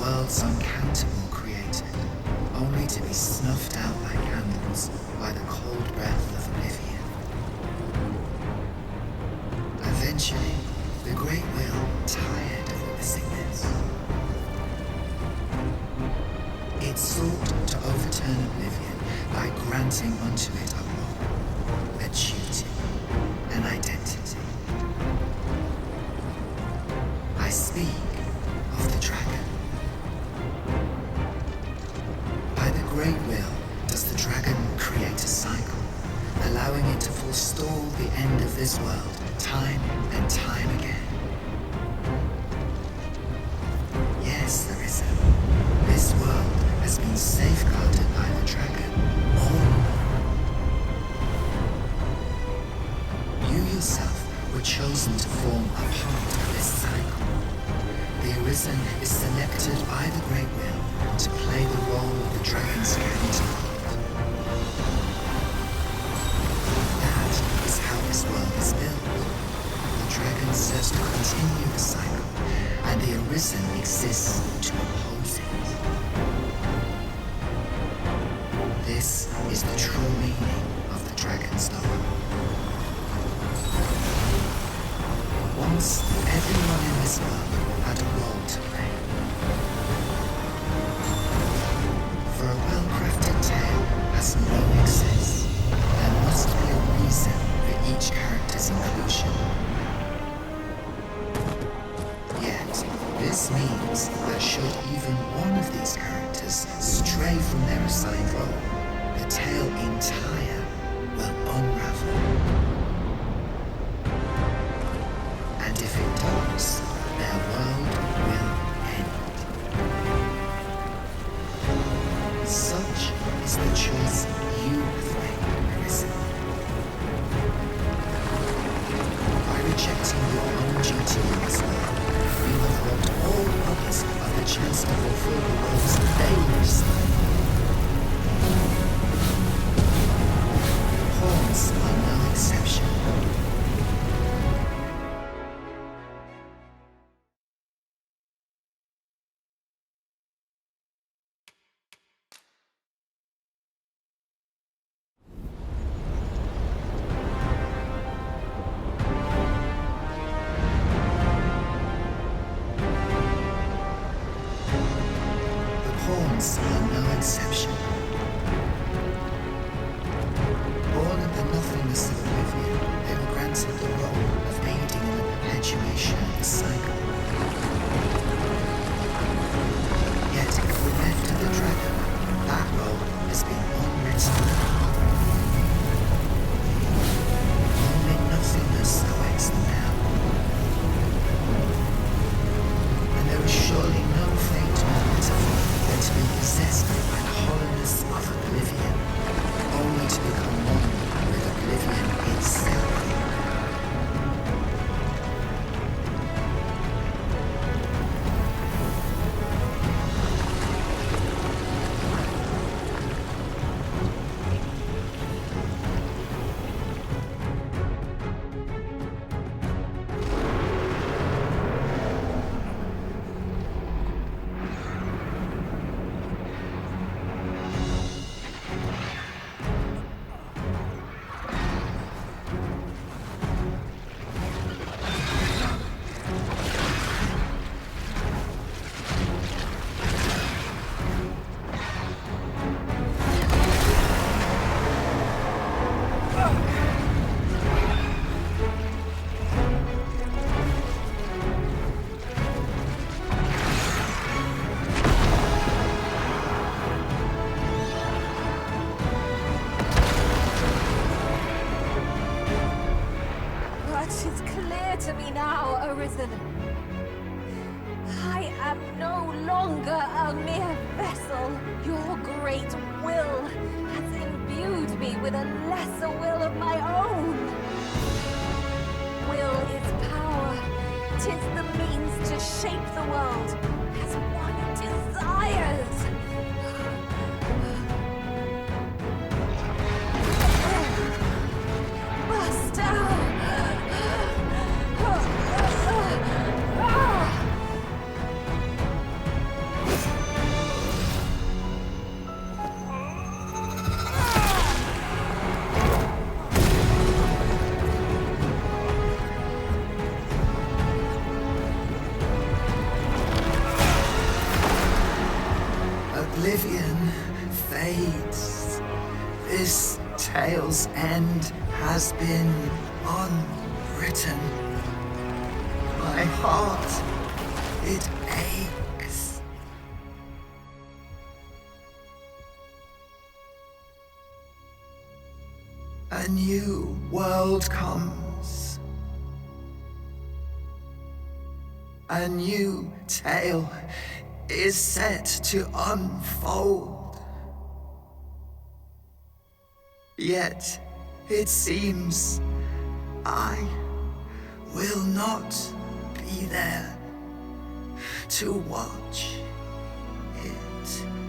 worlds uncountable created, only to be snuffed out like candles by the cold breath of oblivion. Eventually, the Great Will tired of witnessing this. It sought to overturn oblivion by granting unto it a role, a duty, an identity. I speak of the dragon. By the Great forestall the end of this world time and time again. Yes, Arisen. This world has been safeguarded by the dragon. You yourself were chosen to form a part of this cycle. The Arisen is selected by the Great Will to play the role of the dragon's counterpart. That is how this world is built. The dragon serves to continue the cycle, and the Arisen exists to oppose it. This is the true meaning of the dragon's dogma. Once, everyone in this world had a role to play. For a well-crafted tale has no excess. There must be a reason for each character's inclusion. Yet, this means that should even one of these characters stray from their assigned role, the tale entire will unravel. And if it does, their world will end. Such is the choice you have made, Arisen. By rejecting your own duty in this world, you have robbed all others of the chance to fulfill the roles they were assigned. Pawns are no exception. Pawns are no exception. Born in the nothingness of oblivion, they were granted the role of aiding in the perpetuation of the cycle. Yet, if we're left to the dragon, that role has been unwritten. Only nothingness awaits them now. And there is surely no fate more pitiful than to be possessed by the hollowness of oblivion, only to become one with oblivion itself. It's clear to me now, Arisen. I am no longer a mere vessel. Your great will has imbued me with a lesser will of my own. Will is power. 'Tis the means to shape the world as one desires. Bust out! Oblivion fades. This tale's end has been unwritten. My heart, it aches. a new world comes. A new tale is set to unfold. Yet, it seems I will not be there to watch it